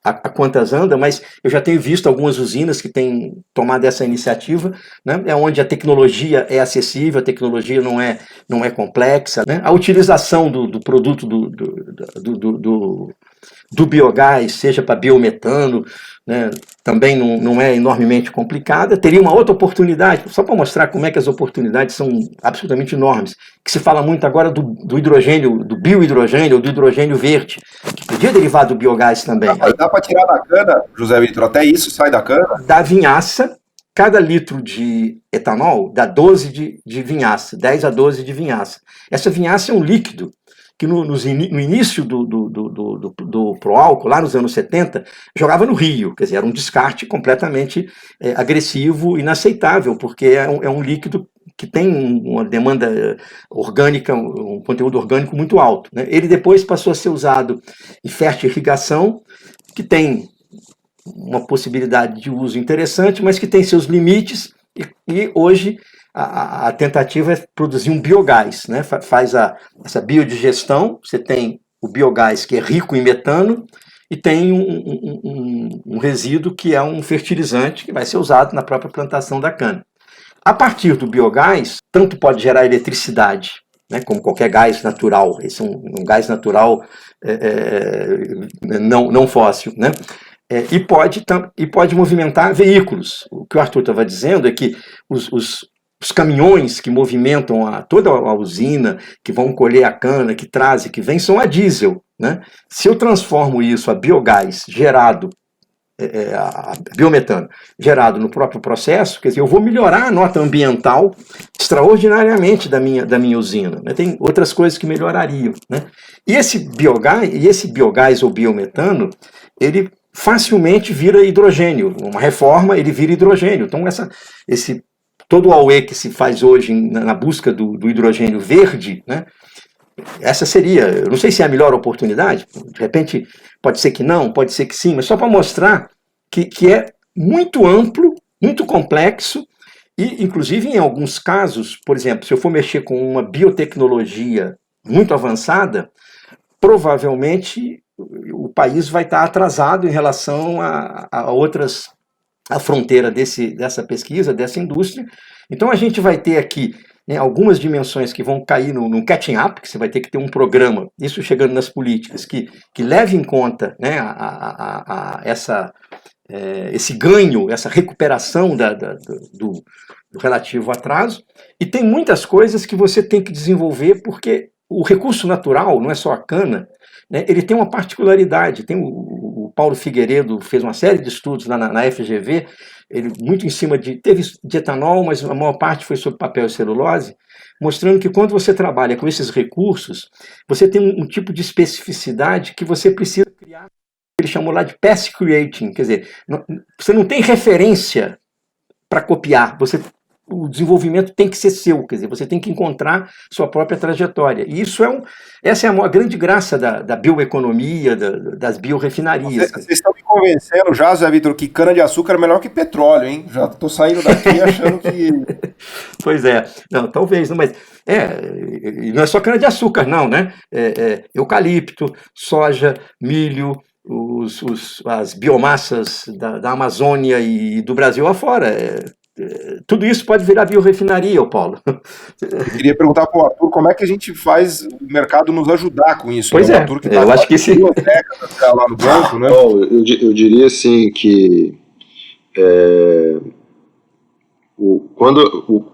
a quantas anda, mas eu já tenho visto algumas usinas que têm tomado essa iniciativa, né? É onde a tecnologia é acessível, a tecnologia não é complexa, né? A utilização do produto do biogás, seja para biometano, né, também não é enormemente complicada. Teria uma outra oportunidade, só para mostrar como é que as oportunidades são absolutamente enormes, que se fala muito agora do hidrogênio, do biohidrogênio, ou do hidrogênio verde, que podia derivar do biogás também. Dá para tirar da cana, José Vitor, até isso sai da cana? Da vinhaça, cada litro de etanol dá 12 de vinhaça, 10 a 12 de vinhaça. Essa vinhaça é um líquido que no início do proálcool, lá nos anos 70, jogava no rio, quer dizer, era um descarte completamente agressivo, inaceitável, porque é um líquido que tem uma demanda orgânica, um conteúdo orgânico muito alto, né? Ele depois passou a ser usado em fertirrigação, que tem uma possibilidade de uso interessante, mas que tem seus limites, e hoje a tentativa é produzir um biogás, né? Faz essa biodigestão, você tem o biogás que é rico em metano e tem um resíduo que é um fertilizante que vai ser usado na própria plantação da cana. A partir do biogás, tanto pode gerar eletricidade, né, como qualquer gás natural, esse é um gás natural não fóssil, né? E pode movimentar veículos. O que o Arthur estava dizendo é que os caminhões que movimentam toda a usina, que vão colher a cana, que trazem, que vem, são a diesel, né? Se eu transformo isso a biogás gerado, a biometano gerado no próprio processo, quer dizer, eu vou melhorar a nota ambiental extraordinariamente da minha usina, né? Tem outras coisas que melhorariam, né? E esse biogás ou biometano, ele facilmente vira hidrogênio. Uma reforma, ele vira hidrogênio. Então, todo o AUE que se faz hoje na busca do hidrogênio verde, né? Essa seria, eu não sei se é a melhor oportunidade, de repente pode ser que não, pode ser que sim, mas só para mostrar que é muito amplo, muito complexo, e inclusive em alguns casos, por exemplo, se eu for mexer com uma biotecnologia muito avançada, provavelmente o país vai estar atrasado em relação a outras, a fronteira dessa pesquisa, dessa indústria. Então a gente vai ter aqui, né, algumas dimensões que vão cair no catching up, que você vai ter que ter um programa, isso chegando nas políticas, que leve em conta, né, esse ganho, essa recuperação do relativo atraso, e tem muitas coisas que você tem que desenvolver, porque o recurso natural, não é só a cana, né, ele tem uma particularidade, tem o Paulo Figueiredo fez uma série de estudos lá na FGV, ele muito em cima teve de etanol, mas a maior parte foi sobre papel e celulose, mostrando que quando você trabalha com esses recursos, você tem um tipo de especificidade que você precisa criar, ele chamou lá de path creating, quer dizer, você não tem referência para copiar, o desenvolvimento tem que ser seu, quer dizer, você tem que encontrar sua própria trajetória. E essa é a grande graça da bioeconomia, das biorefinarias. Vocês estão me convencendo já, Zé Vitor, que cana-de-açúcar é melhor que petróleo, hein? Já estou saindo daqui achando que... Pois é, não, talvez, não, mas e não é só cana-de-açúcar, não, né? Eucalipto, soja, milho, as biomassas da Amazônia e do Brasil afora. Tudo isso pode virar biorefinaria, Paulo. Eu queria perguntar para o Arthur como é que a gente faz o mercado nos ajudar com isso. Pois né? é, O Arthur que tá eu acho que sim. 2 décadas lá no banco, né? Bom, eu diria assim que quando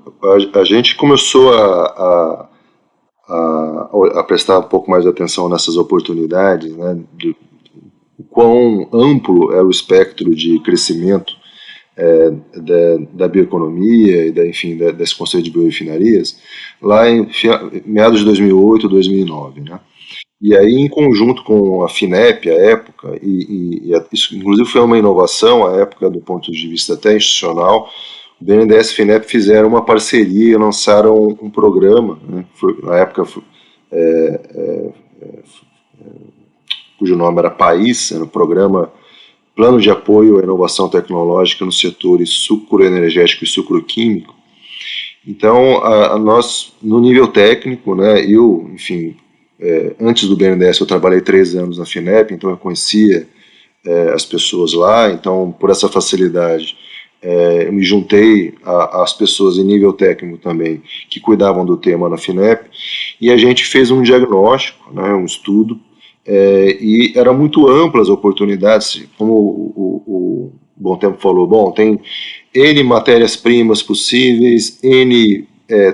a gente começou a prestar um pouco mais de atenção nessas oportunidades, né, o quão amplo é o espectro de crescimento da bioeconomia e enfim, desse conceito de biorefinarias, lá em meados de 2008, 2009, né? E aí, em conjunto com a FINEP, à época, isso inclusive foi uma inovação, à época, do ponto de vista até institucional, o BNDES e a FINEP fizeram uma parceria e lançaram um programa, né, na época, cujo nome era PAIS, era o Programa Plano de Apoio à Inovação Tecnológica nos setores sucroenergético e sucroquímico. Então, nós, no nível técnico, né, enfim, antes do BNDES eu trabalhei 3 anos na FINEP, então eu conhecia as pessoas lá, então por essa facilidade eu me juntei às pessoas em nível técnico também que cuidavam do tema na FINEP, e a gente fez um diagnóstico, né, um estudo, e eram muito amplas oportunidades, como o Bom Tempo falou, tem N matérias-primas possíveis, N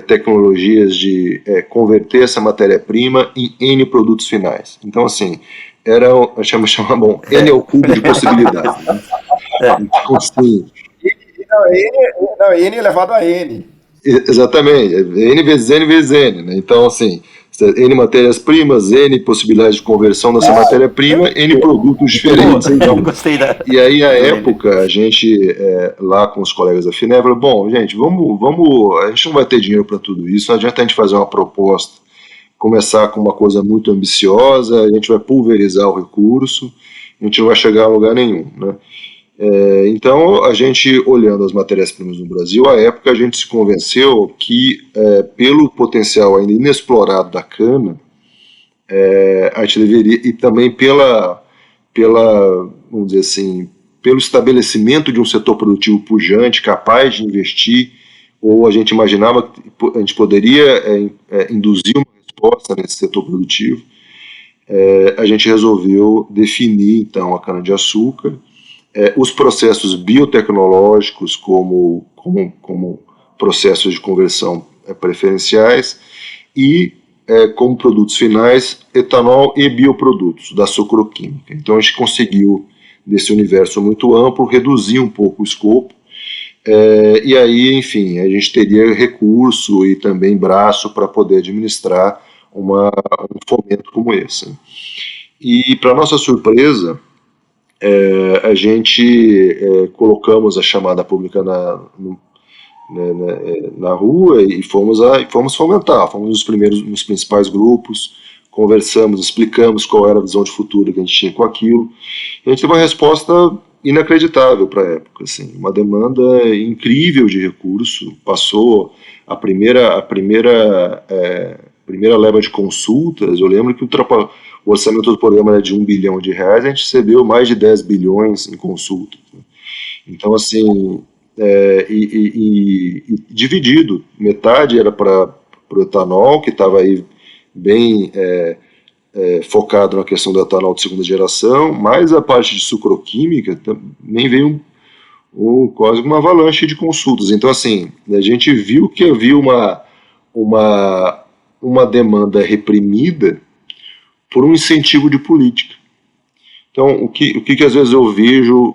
tecnologias de converter essa matéria-prima em N produtos finais. Então, assim, N é o cubo de possibilidades. Né? Então, assim... N elevado a N. Exatamente, N vezes N vezes N. Né? Então, assim, N matérias-primas, N possibilidades de conversão dessa matéria-prima, N produtos diferentes. Então, e aí, à época, a gente, lá com os colegas da FINEP, falou, bom, gente, a gente não vai ter dinheiro para tudo isso, não adianta a gente fazer uma proposta, começar com uma coisa muito ambiciosa, a gente vai pulverizar o recurso, a gente não vai chegar a lugar nenhum, né? Então, a gente, olhando as matérias-primas no Brasil, à época a gente se convenceu que, pelo potencial ainda inexplorado da cana, a gente deveria, e também vamos dizer assim, pelo estabelecimento de um setor produtivo pujante, capaz de investir, ou a gente imaginava que a gente poderia induzir uma resposta nesse setor produtivo, a gente resolveu definir, então, a cana-de-açúcar, os processos biotecnológicos como processos de conversão preferenciais e, como produtos finais, etanol e bioprodutos da sucroquímica. Então a gente conseguiu, desse universo muito amplo, reduzir um pouco o escopo, e aí, enfim, a gente teria recurso e também braço para poder administrar um fomento como esse. E, para nossa surpresa, a gente colocamos a chamada pública na rua e fomos fomentar, fomos nos principais grupos, conversamos, explicamos qual era a visão de futuro que a gente tinha com aquilo, e a gente teve uma resposta inacreditável para a época, assim, uma demanda incrível de recurso, passou a primeira leva de consultas, eu lembro que o orçamento do programa era de R$1 bilhão, a gente recebeu mais de 10 bilhões em consultas. Né? Então, assim, dividido, metade era para o etanol, que estava aí bem focado na questão do etanol de segunda geração, mas a parte de sucroquímica também veio quase uma avalanche de consultas. Então, assim, a gente viu que havia uma demanda reprimida por um incentivo de política. Então, o que às vezes eu vejo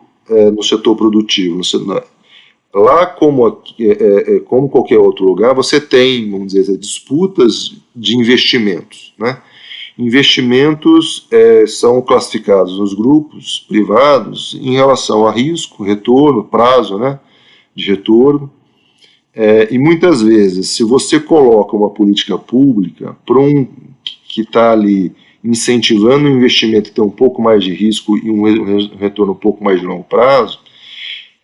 no setor produtivo? Lá, como qualquer outro lugar, você tem, vamos dizer, disputas de investimentos, né? Investimentos são classificados nos grupos privados em relação a risco, retorno, prazo, né, de retorno. E muitas vezes, se você coloca uma política pública para que está ali incentivando um investimento que tem um pouco mais de risco e um retorno um pouco mais de longo prazo,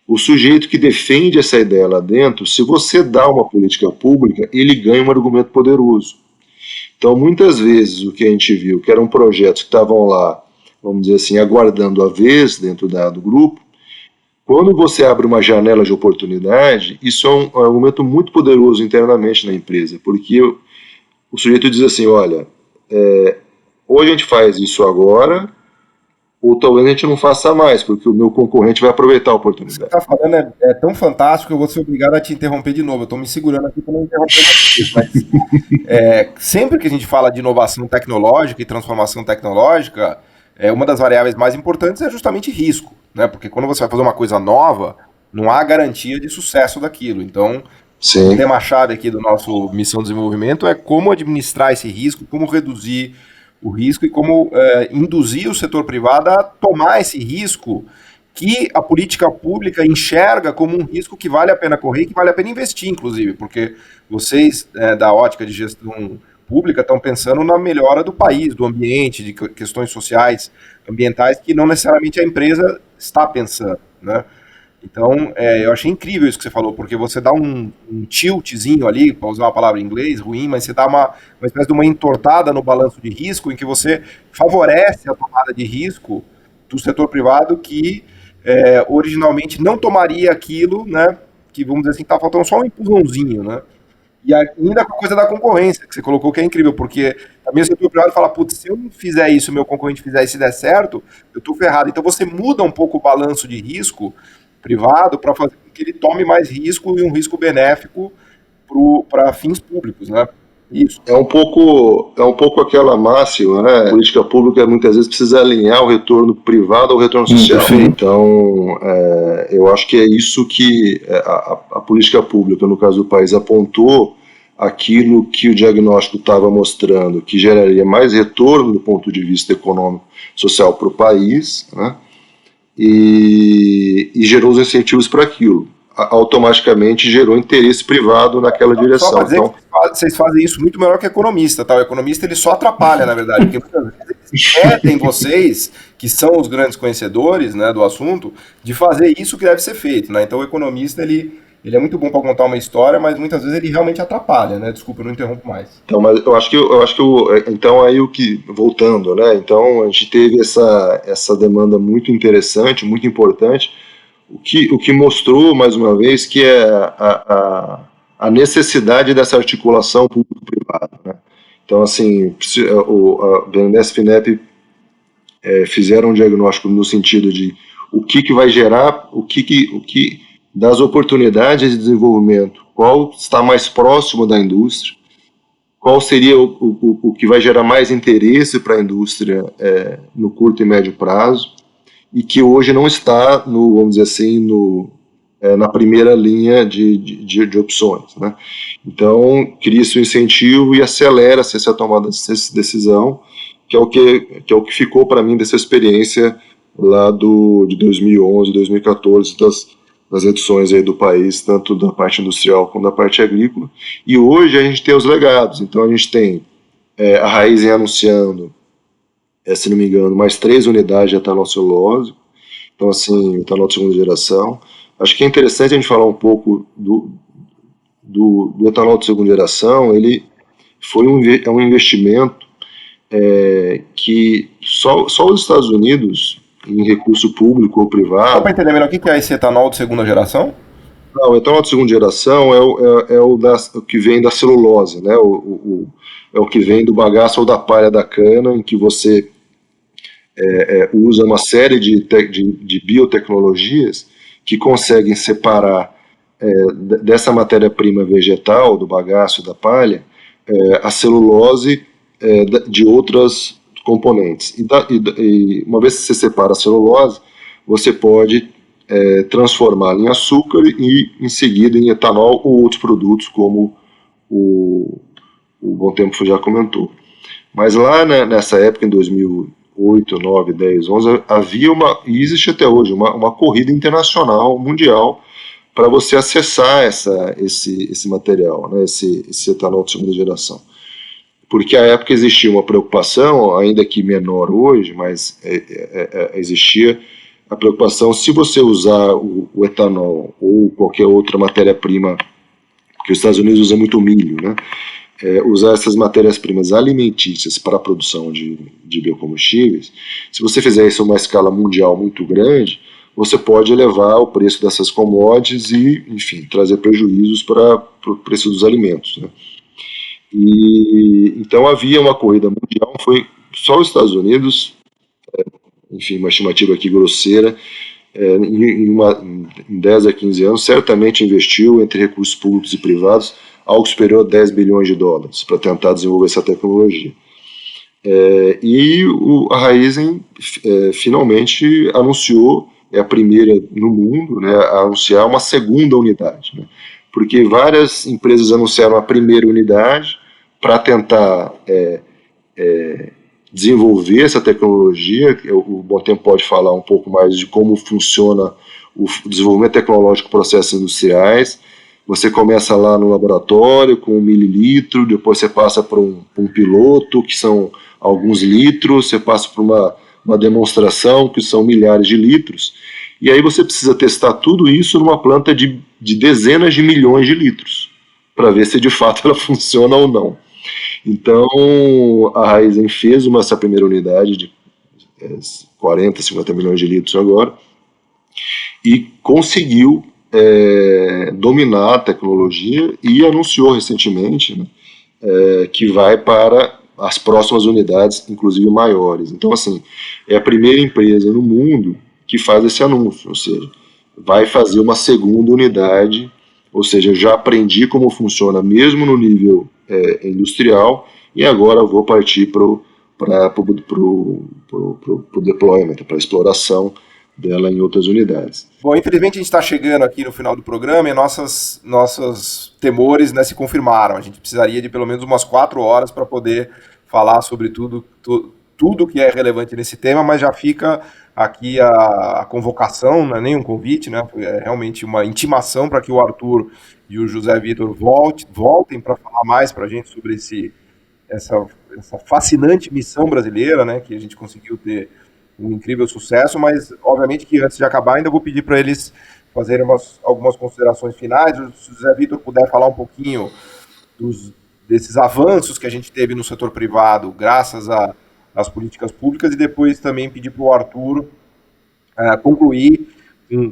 o sujeito que defende essa ideia lá dentro, se você dá uma política pública, ele ganha um argumento poderoso. Então, muitas vezes, o que a gente viu, que eram projetos que estavam lá, vamos dizer assim, aguardando a vez dentro do grupo, quando você abre uma janela de oportunidade, isso é um argumento muito poderoso internamente na empresa, porque o sujeito diz assim, olha, ou a gente faz isso agora, ou talvez a gente não faça mais, porque o meu concorrente vai aproveitar a oportunidade. O que você está falando é tão fantástico que eu vou ser obrigado a te interromper de novo. Eu estou me segurando aqui para não interromper mais, mas sempre que a gente fala de inovação tecnológica e transformação tecnológica, uma das variáveis mais importantes é justamente risco, né? Porque quando você vai fazer uma coisa nova, não há garantia de sucesso daquilo. Então, Sim. o tema-chave aqui do nosso Missão de Desenvolvimento é como administrar esse risco, como reduzir o risco e como induzir o setor privado a tomar esse risco que a política pública enxerga como um risco que vale a pena correr e que vale a pena investir, inclusive, porque vocês, da ótica de gestão pública, estão pensando na melhora do país, do ambiente, de questões sociais, ambientais, que não necessariamente a empresa está pensando, né? Então, eu achei incrível isso que você falou, porque você dá um tiltzinho ali, para usar uma palavra em inglês, ruim, mas você dá uma espécie de uma entortada no balanço de risco, em que você favorece a tomada de risco do setor privado que originalmente não tomaria aquilo, né, que vamos dizer assim, está faltando só um empurrãozinho, né? E ainda com a coisa da concorrência, que você colocou, que é incrível, porque também o setor privado fala, putz, se eu não fizer isso, meu concorrente fizer isso e der certo, eu estou ferrado. Então você muda um pouco o balanço de risco privado para fazer com que ele tome mais risco e um risco benéfico para fins públicos, né? Isso. É um pouco aquela máxima, né? A política pública muitas vezes precisa alinhar o retorno privado ao retorno social. Então, eu acho que é isso que a política pública, no caso do país, apontou aquilo que o diagnóstico estava mostrando, que geraria mais retorno do ponto de vista econômico, social para o país, né? E gerou os incentivos para aquilo. Automaticamente gerou interesse privado naquela direção. Só para dizer que vocês fazem isso muito melhor que economista, tá? O economista ele só atrapalha, na verdade, porque muitas vezes eles pedem vocês, que são os grandes conhecedores, né, do assunto, de fazer isso que deve ser feito, né? Então o economista ele é muito bom para contar uma história, mas muitas vezes ele realmente atrapalha, né? Desculpa, eu não interrompo mais. Então, mas eu acho que então aí voltando, né? Então a gente teve essa demanda muito interessante, muito importante. O que mostrou, mais uma vez, que é a necessidade dessa articulação público-privada, né? Então, assim, a BNDES e FINEP fizeram um diagnóstico no sentido de o que vai gerar, o que das oportunidades de desenvolvimento, qual está mais próximo da indústria, qual seria o que vai gerar mais interesse para a indústria no curto e médio prazo, e que hoje não está, vamos dizer assim, na primeira linha de opções, né? Então, cria-se um incentivo e acelera-se essa tomada de decisão, que é o que ficou para mim dessa experiência lá de 2011, 2014, das edições aí do país, tanto da parte industrial como da parte agrícola. E hoje a gente tem os legados. Então, a gente tem a Raízen anunciando, se não me engano, mais 3 unidades de etanol celulose, então assim, etanol de segunda geração. Acho que é interessante a gente falar um pouco do etanol de segunda geração. Ele foi um investimento que só os Estados Unidos, em recurso público ou privado... Só para entender melhor, o que é esse etanol de segunda geração? Não, o etanol de segunda geração é o que vem da celulose, né? É o que vem do bagaço ou da palha da cana, em que você usa uma série de biotecnologias que conseguem separar dessa matéria-prima vegetal, do bagaço e da palha, a celulose de outras componentes. E uma vez que você separa a celulose, você pode transformá-la em açúcar e, em seguida, em etanol ou outros produtos, como o Bom Tempo já comentou. Mas lá, né, nessa época, em 2008, 9, 10, 11, havia e existe até hoje, uma corrida internacional, mundial, para você acessar esse material, né, esse etanol de segunda geração. Porque à época existia uma preocupação, ainda que menor hoje, mas existia a preocupação, se você usar o etanol ou qualquer outra matéria-prima, porque os Estados Unidos usam muito milho, né? Usar essas matérias-primas alimentícias para a produção de biocombustíveis, se você fizer isso a uma escala mundial muito grande, você pode elevar o preço dessas commodities e, enfim, trazer prejuízos para o preço dos alimentos, né? E então havia uma corrida mundial, foi só os Estados Unidos, enfim, uma estimativa aqui grosseira, em 10 a 15 anos, certamente investiu entre recursos públicos e privados algo superior a 10 bilhões de dólares para tentar desenvolver essa tecnologia. E a Raízen finalmente anunciou, é a primeira no mundo, né, a anunciar uma segunda unidade, né, porque várias empresas anunciaram a primeira unidade para tentar desenvolver essa tecnologia. O Bom Tempo pode falar um pouco mais de como funciona o desenvolvimento tecnológico de processos industriais. Você começa lá no laboratório com 1 mililitro, depois você passa para um piloto, que são alguns litros, você passa por uma demonstração, que são milhares de litros, e aí você precisa testar tudo isso numa planta de dezenas de milhões de litros, para ver se de fato ela funciona ou não. Então, a Raízen fez essa primeira unidade de 40, 50 milhões de litros agora, e conseguiu dominar a tecnologia e anunciou recentemente, né, que vai para as próximas unidades, inclusive maiores. Então, assim, é a primeira empresa no mundo que faz esse anúncio, ou seja, vai fazer uma segunda unidade, ou seja, eu já aprendi como funciona mesmo no nível industrial, e agora vou partir para o deployment, para a exploração dela em outras unidades. Bom, infelizmente a gente está chegando aqui no final do programa e nossos temores, né, se confirmaram. A gente precisaria de pelo menos umas 4 horas para poder falar sobre tudo que é relevante nesse tema, mas já fica aqui a convocação, não é nem um convite, né, é realmente uma intimação para que o Arthur e o José Vitor voltem para falar mais para a gente sobre essa fascinante missão brasileira, né, que a gente conseguiu ter um incrível sucesso, mas obviamente que antes de acabar ainda vou pedir para eles fazerem algumas considerações finais. Se o José Vitor puder falar um pouquinho desses avanços que a gente teve no setor privado graças às políticas públicas, e depois também pedir para o Arthur concluir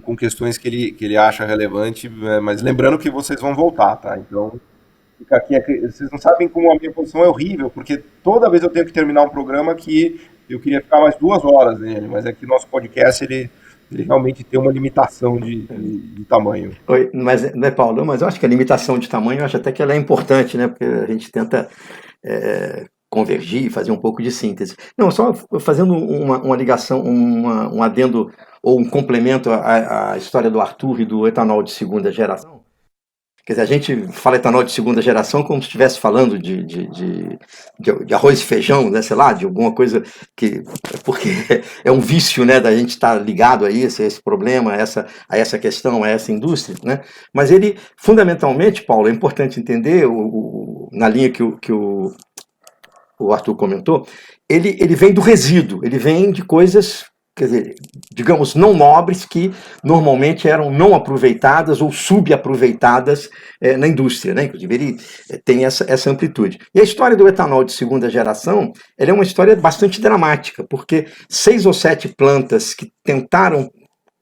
com questões que ele acha relevante, mas lembrando que vocês vão voltar, tá? Então, fica aqui, vocês não sabem como a minha posição é horrível, porque toda vez eu tenho que terminar um programa que eu queria ficar mais 2 horas nele, mas é que o nosso podcast, ele realmente tem uma limitação de tamanho. Oi, mas, né, Paulo, mas eu acho que a limitação de tamanho, eu acho até que ela é importante, né, porque a gente tenta convergir, fazer um pouco de síntese. Não, só fazendo uma ligação, um adendo ou um complemento à história do Arthur e do etanol de segunda geração. Quer dizer, a gente fala etanol de segunda geração como se estivesse falando de arroz e feijão, né, sei lá, de alguma coisa porque é um vício, né, da gente estar ligado a esse problema, a essa questão, a essa indústria, né? Mas ele, fundamentalmente, Paulo, é importante entender, na linha que o Arthur comentou, ele vem do resíduo, ele vem de coisas, quer dizer, digamos, não nobres, que normalmente eram não aproveitadas ou subaproveitadas na indústria, né? Inclusive ele tem essa amplitude. E a história do etanol de segunda geração, ela é uma história bastante dramática, porque 6 ou 7 plantas que tentaram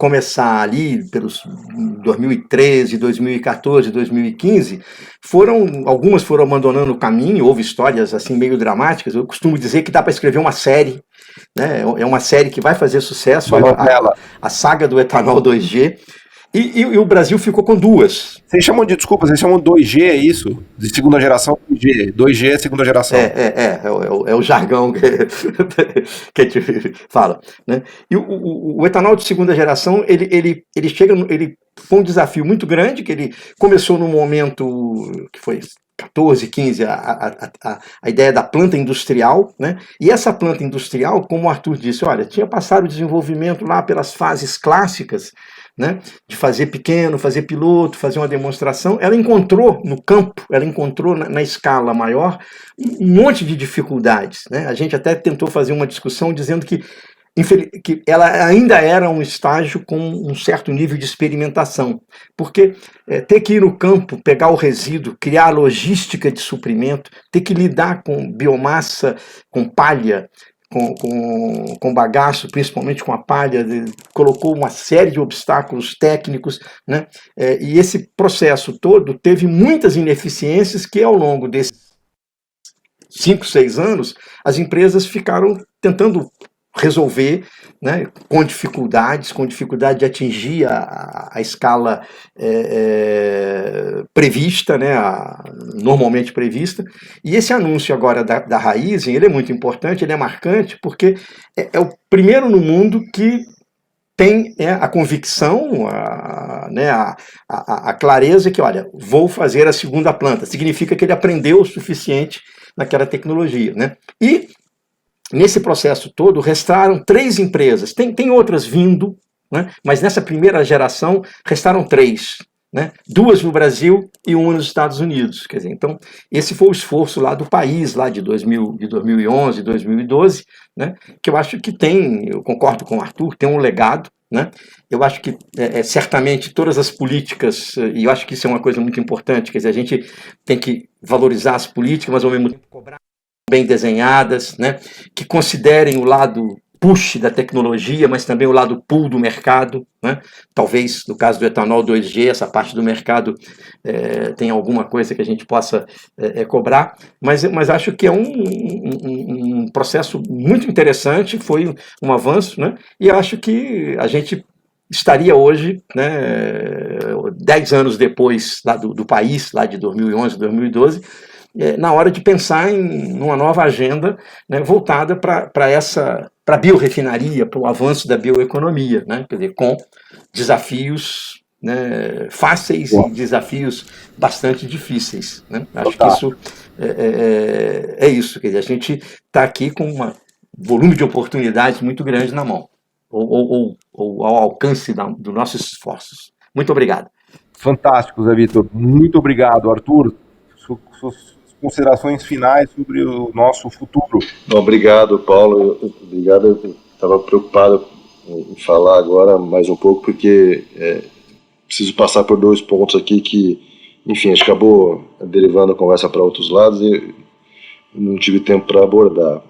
começar ali pelos 2013, 2014, 2015, algumas foram abandonando o caminho. Houve histórias assim meio dramáticas. Eu costumo dizer que dá para escrever uma série, né? É uma série que vai fazer sucesso, a saga do etanol 2G. E o Brasil ficou com 2. Vocês chamam de 2G, é isso? De segunda geração, 2G. 2G é segunda geração. É o jargão que a gente fala, né? E o etanol de segunda geração, ele foi um desafio muito grande, que ele começou no momento que foi 14, 15, a ideia da planta industrial, né? E essa planta industrial, como o Arthur disse, olha, tinha passado o desenvolvimento lá pelas fases clássicas, né? De fazer pequeno, fazer piloto, fazer uma demonstração. Ela encontrou no campo, ela encontrou na escala maior um monte de dificuldades, né? A gente até tentou fazer uma discussão dizendo que ela ainda era um estágio com um certo nível de experimentação, porque ter que ir no campo, pegar o resíduo, criar a logística de suprimento, ter que lidar com biomassa, com palha, com bagaço, principalmente com a palha, colocou uma série de obstáculos técnicos, né? E esse processo todo teve muitas ineficiências que, ao longo desses 5, 6 anos, as empresas ficaram tentando resolver, né, com dificuldade de atingir a escala prevista, né, normalmente prevista. E esse anúncio agora da Raízen, ele é muito importante, ele é marcante, porque é o primeiro no mundo que tem a convicção, a clareza que, olha, vou fazer a segunda planta. Significa que ele aprendeu o suficiente naquela tecnologia, né? E nesse processo todo, restaram 3 empresas. Tem outras vindo, né? Mas nessa primeira geração, restaram 3. Né? 2 no Brasil e 1 nos Estados Unidos. Quer dizer, então, esse foi o esforço lá do país, lá de 2011, 2012, né? Que eu acho que eu concordo com o Arthur, tem um legado. Né? Eu acho que, certamente, todas as políticas, e eu acho que isso é uma coisa muito importante, quer dizer, a gente tem que valorizar as políticas, mas ao mesmo tempo cobrar bem desenhadas, né, que considerem o lado push da tecnologia, mas também o lado pull do mercado, né? Talvez, no caso do etanol 2G, essa parte do mercado tenha alguma coisa que a gente possa cobrar, mas acho que é um processo muito interessante, foi um avanço, né? E acho que a gente estaria hoje, né, 10 anos depois lá do país, lá de 2011, 2012, na hora de pensar em uma nova agenda, né, voltada para a biorefinaria, para o avanço da bioeconomia, né, quer dizer, com desafios, né, fáceis e desafios bastante difíceis. Né? Acho que isso é isso, quer dizer, a gente está aqui com um volume de oportunidades muito grande na mão, ou ao alcance dos nossos esforços. Muito obrigado. Fantástico, Zé Vitor. Muito obrigado, Arthur. Suas considerações finais sobre o nosso futuro. Obrigado, Paulo. Obrigado. Eu estava preocupado em falar agora mais um pouco, porque preciso passar por 2 pontos aqui que, enfim, acho que acabou derivando a conversa para outros lados e não tive tempo para abordar.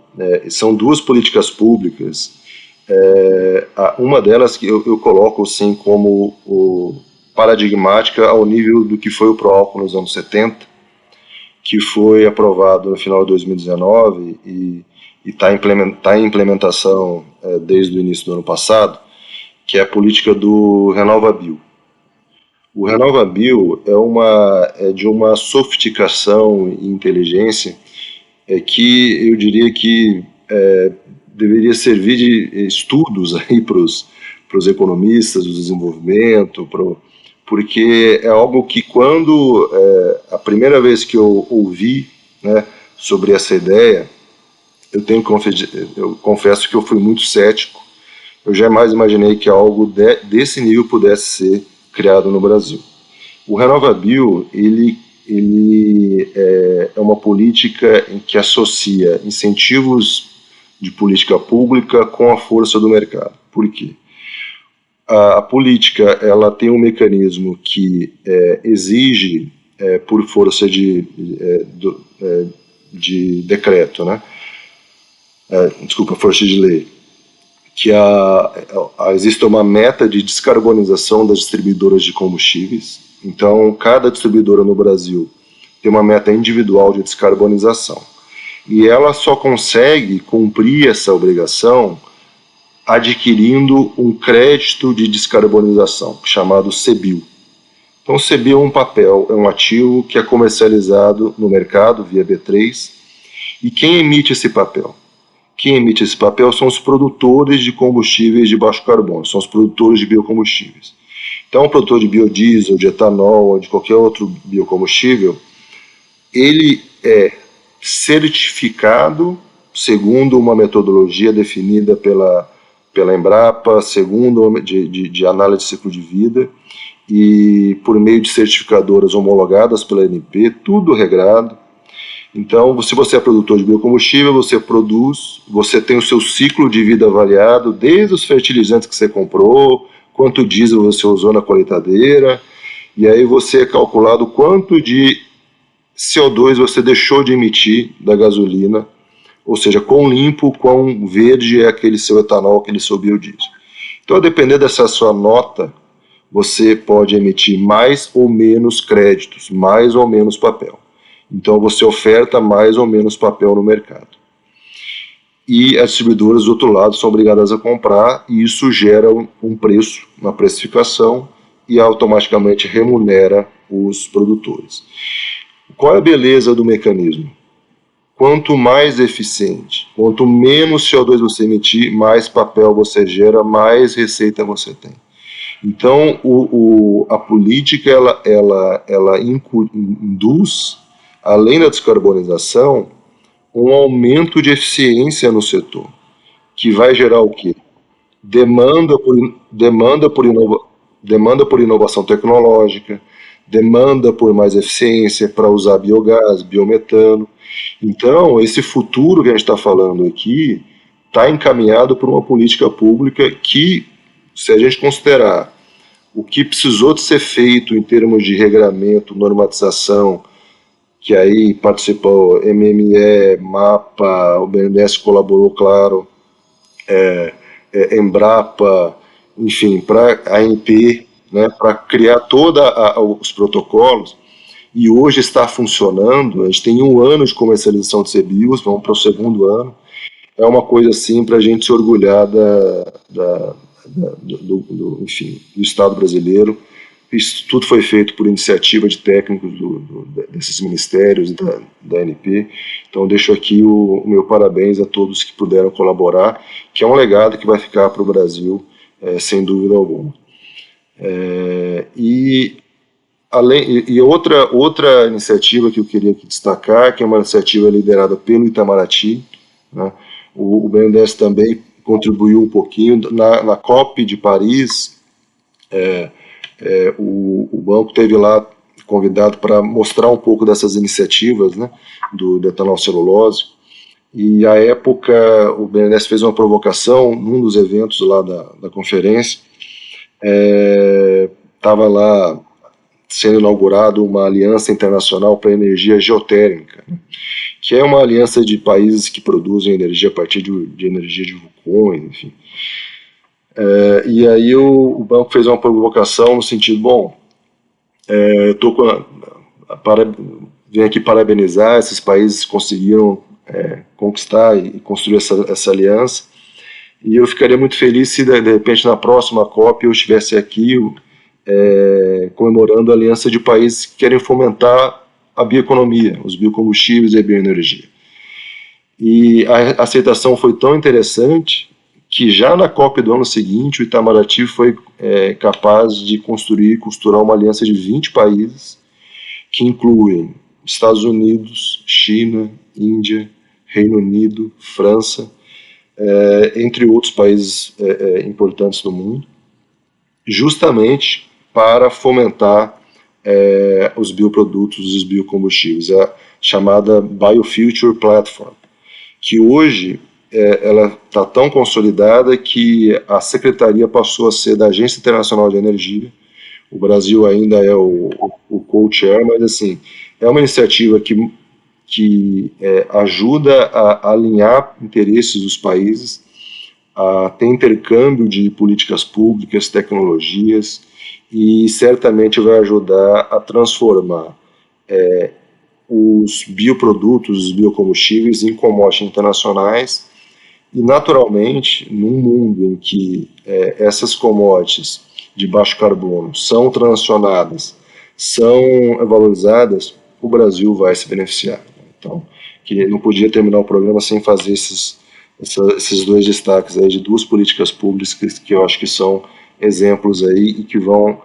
São 2 políticas públicas. Uma delas que eu coloco assim como paradigmática ao nível do que foi o Proálcool nos anos 70, que foi aprovado no final de 2019 e está em implementação desde o início do ano passado, que é a política do RenovaBio. O RenovaBio é de uma sofisticação e inteligência que eu diria que deveria servir de estudos aí para os economistas do desenvolvimento, porque é algo que quando a primeira vez que eu ouvi, né, sobre essa ideia, eu confesso que eu fui muito cético. Eu jamais imaginei que algo desse nível pudesse ser criado no Brasil. O RenovaBio, ele é uma política em que associa incentivos de política pública com a força do mercado. Por quê? A política, ela tem um mecanismo que exige, por força de decreto, né? Força de lei, que existe uma meta de descarbonização das distribuidoras de combustíveis. Então, cada distribuidora no Brasil tem uma meta individual de descarbonização. E ela só consegue cumprir essa obrigação adquirindo um crédito de descarbonização, chamado CBIO. Então, o CBIO é um papel, é um ativo que é comercializado no mercado via B3. E quem emite esse papel? Quem emite esse papel são os produtores de combustíveis de baixo carbono, são os produtores de biocombustíveis. Então, o produtor de biodiesel, de etanol ou de qualquer outro biocombustível, ele é certificado segundo uma metodologia definida pela Embrapa, segundo de análise de ciclo de vida e por meio de certificadoras homologadas pela ANP, tudo regrado. Então, se você é produtor de biocombustível, você produz, você tem o seu ciclo de vida avaliado, desde os fertilizantes que você comprou, quanto diesel você usou na colheitadeira, e aí você é calculado quanto de CO2 você deixou de emitir da gasolina, ou seja, quão limpo, quão verde é aquele seu etanol, aquele seu biodiesel. Então, a depender dessa sua nota, você pode emitir mais ou menos créditos, mais ou menos papel. Então, você oferta mais ou menos papel no mercado. E as distribuidoras, do outro lado, são obrigadas a comprar, e isso gera um preço, uma precificação, e automaticamente remunera os produtores. Qual é a beleza do mecanismo? Quanto mais eficiente, quanto menos CO2 você emitir, mais papel você gera, mais receita você tem. Então, a política ela induz, além da descarbonização, um aumento de eficiência no setor, que vai gerar o quê? Demanda por inovação tecnológica, demanda por mais eficiência para usar biogás, biometano. Então, esse futuro que a gente está falando aqui está encaminhado por uma política pública que, se a gente considerar o que precisou de ser feito em termos de regramento, normatização, que aí participou MME, MAPA, o BNDES colaborou, claro, Embrapa, enfim, para a ANP, né, para criar todos os protocolos, e hoje está funcionando. A gente tem 1 ano de comercialização de CBIOS, vamos para o 2º ano. É uma coisa assim para a gente se orgulhar do Estado brasileiro. Isso tudo foi feito por iniciativa de técnicos desses ministérios e da ANP. Então, deixo aqui o meu parabéns a todos que puderam colaborar, que é um legado que vai ficar para o Brasil, sem dúvida alguma. Outra iniciativa que eu queria aqui destacar, que é uma iniciativa liderada pelo Itamaraty, né? O BNDES também contribuiu um pouquinho na COP de Paris. O banco teve lá convidado para mostrar um pouco dessas iniciativas, né, do etanol celulose, e à época o BNDES fez uma provocação num dos eventos lá da conferência. Estava lá sendo inaugurado uma aliança internacional para energia geotérmica, né, que é uma aliança de países que produzem energia a partir de energia de vulcões, enfim. E aí o banco fez uma provocação no sentido, venho aqui parabenizar, esses países conseguiram conquistar e construir essa aliança, e eu ficaria muito feliz se de repente na próxima COP eu estivesse aqui comemorando a aliança de países que querem fomentar a bioeconomia, os biocombustíveis e a bioenergia. E a aceitação foi tão interessante que já na COP do ano seguinte o Itamaraty foi capaz de construir e costurar uma aliança de 20 países, que incluem Estados Unidos, China, Índia, Reino Unido, França, entre outros países importantes do mundo, justamente para fomentar os bioprodutos, os biocombustíveis, a chamada Biofuture Platform, que hoje ela está tão consolidada que a secretaria passou a ser da Agência Internacional de Energia. O Brasil ainda é o co-chair, mas assim, é uma iniciativa que ajuda a alinhar interesses dos países, a ter intercâmbio de políticas públicas, tecnologias, e certamente vai ajudar a transformar os bioprodutos, os biocombustíveis em commodities internacionais, E, naturalmente, num mundo em que essas commodities de baixo carbono são transacionadas, são valorizadas, o Brasil vai se beneficiar. Então, que não podia terminar o programa sem fazer esses dois destaques aí de duas políticas públicas que eu acho que são exemplos aí e que vão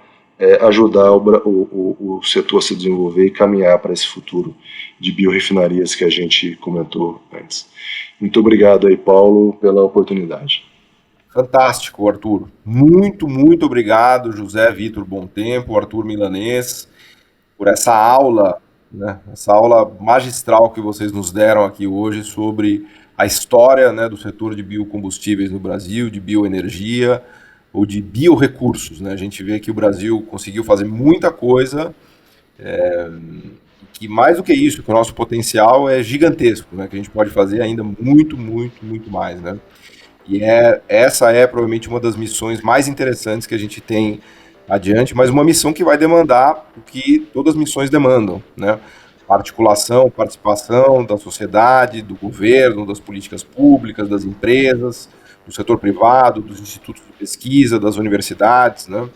ajudar o setor a se desenvolver e caminhar para esse futuro de biorrefinarias que a gente comentou antes. Muito obrigado aí, Paulo, pela oportunidade. Fantástico, Arthur. Muito, muito obrigado, José Vitor Bom Tempo, Arthur Milanês, por essa aula, né, essa aula magistral que vocês nos deram aqui hoje sobre a história, né, do setor de biocombustíveis no Brasil, de bioenergia ou de biorrecursos, né? A gente vê que o Brasil conseguiu fazer muita coisa, que mais do que isso, que o nosso potencial é gigantesco, né? Que a gente pode fazer ainda muito, muito, muito mais, né? E essa é provavelmente uma das missões mais interessantes que a gente tem adiante, mas uma missão que vai demandar o que todas as missões demandam, né? Articulação, participação da sociedade, do governo, das políticas públicas, das empresas, do setor privado, dos institutos de pesquisa, das universidades, né?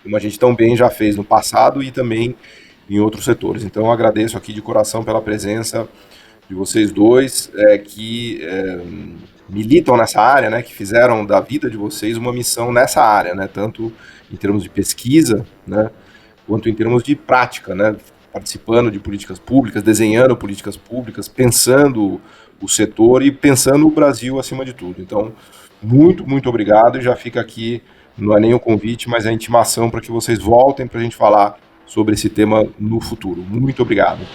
Como a gente tão bem já fez no passado e também em outros setores. Então, eu agradeço aqui de coração pela presença de vocês dois, que militam nessa área, né, que fizeram da vida de vocês uma missão nessa área, né, tanto em termos de pesquisa, né, quanto em termos de prática, né, participando de políticas públicas, desenhando políticas públicas, pensando o setor e pensando o Brasil acima de tudo. Então, muito, muito obrigado, e já fica aqui, não é nem o convite, mas a intimação para que vocês voltem para a gente falar sobre esse tema no futuro. Muito obrigado.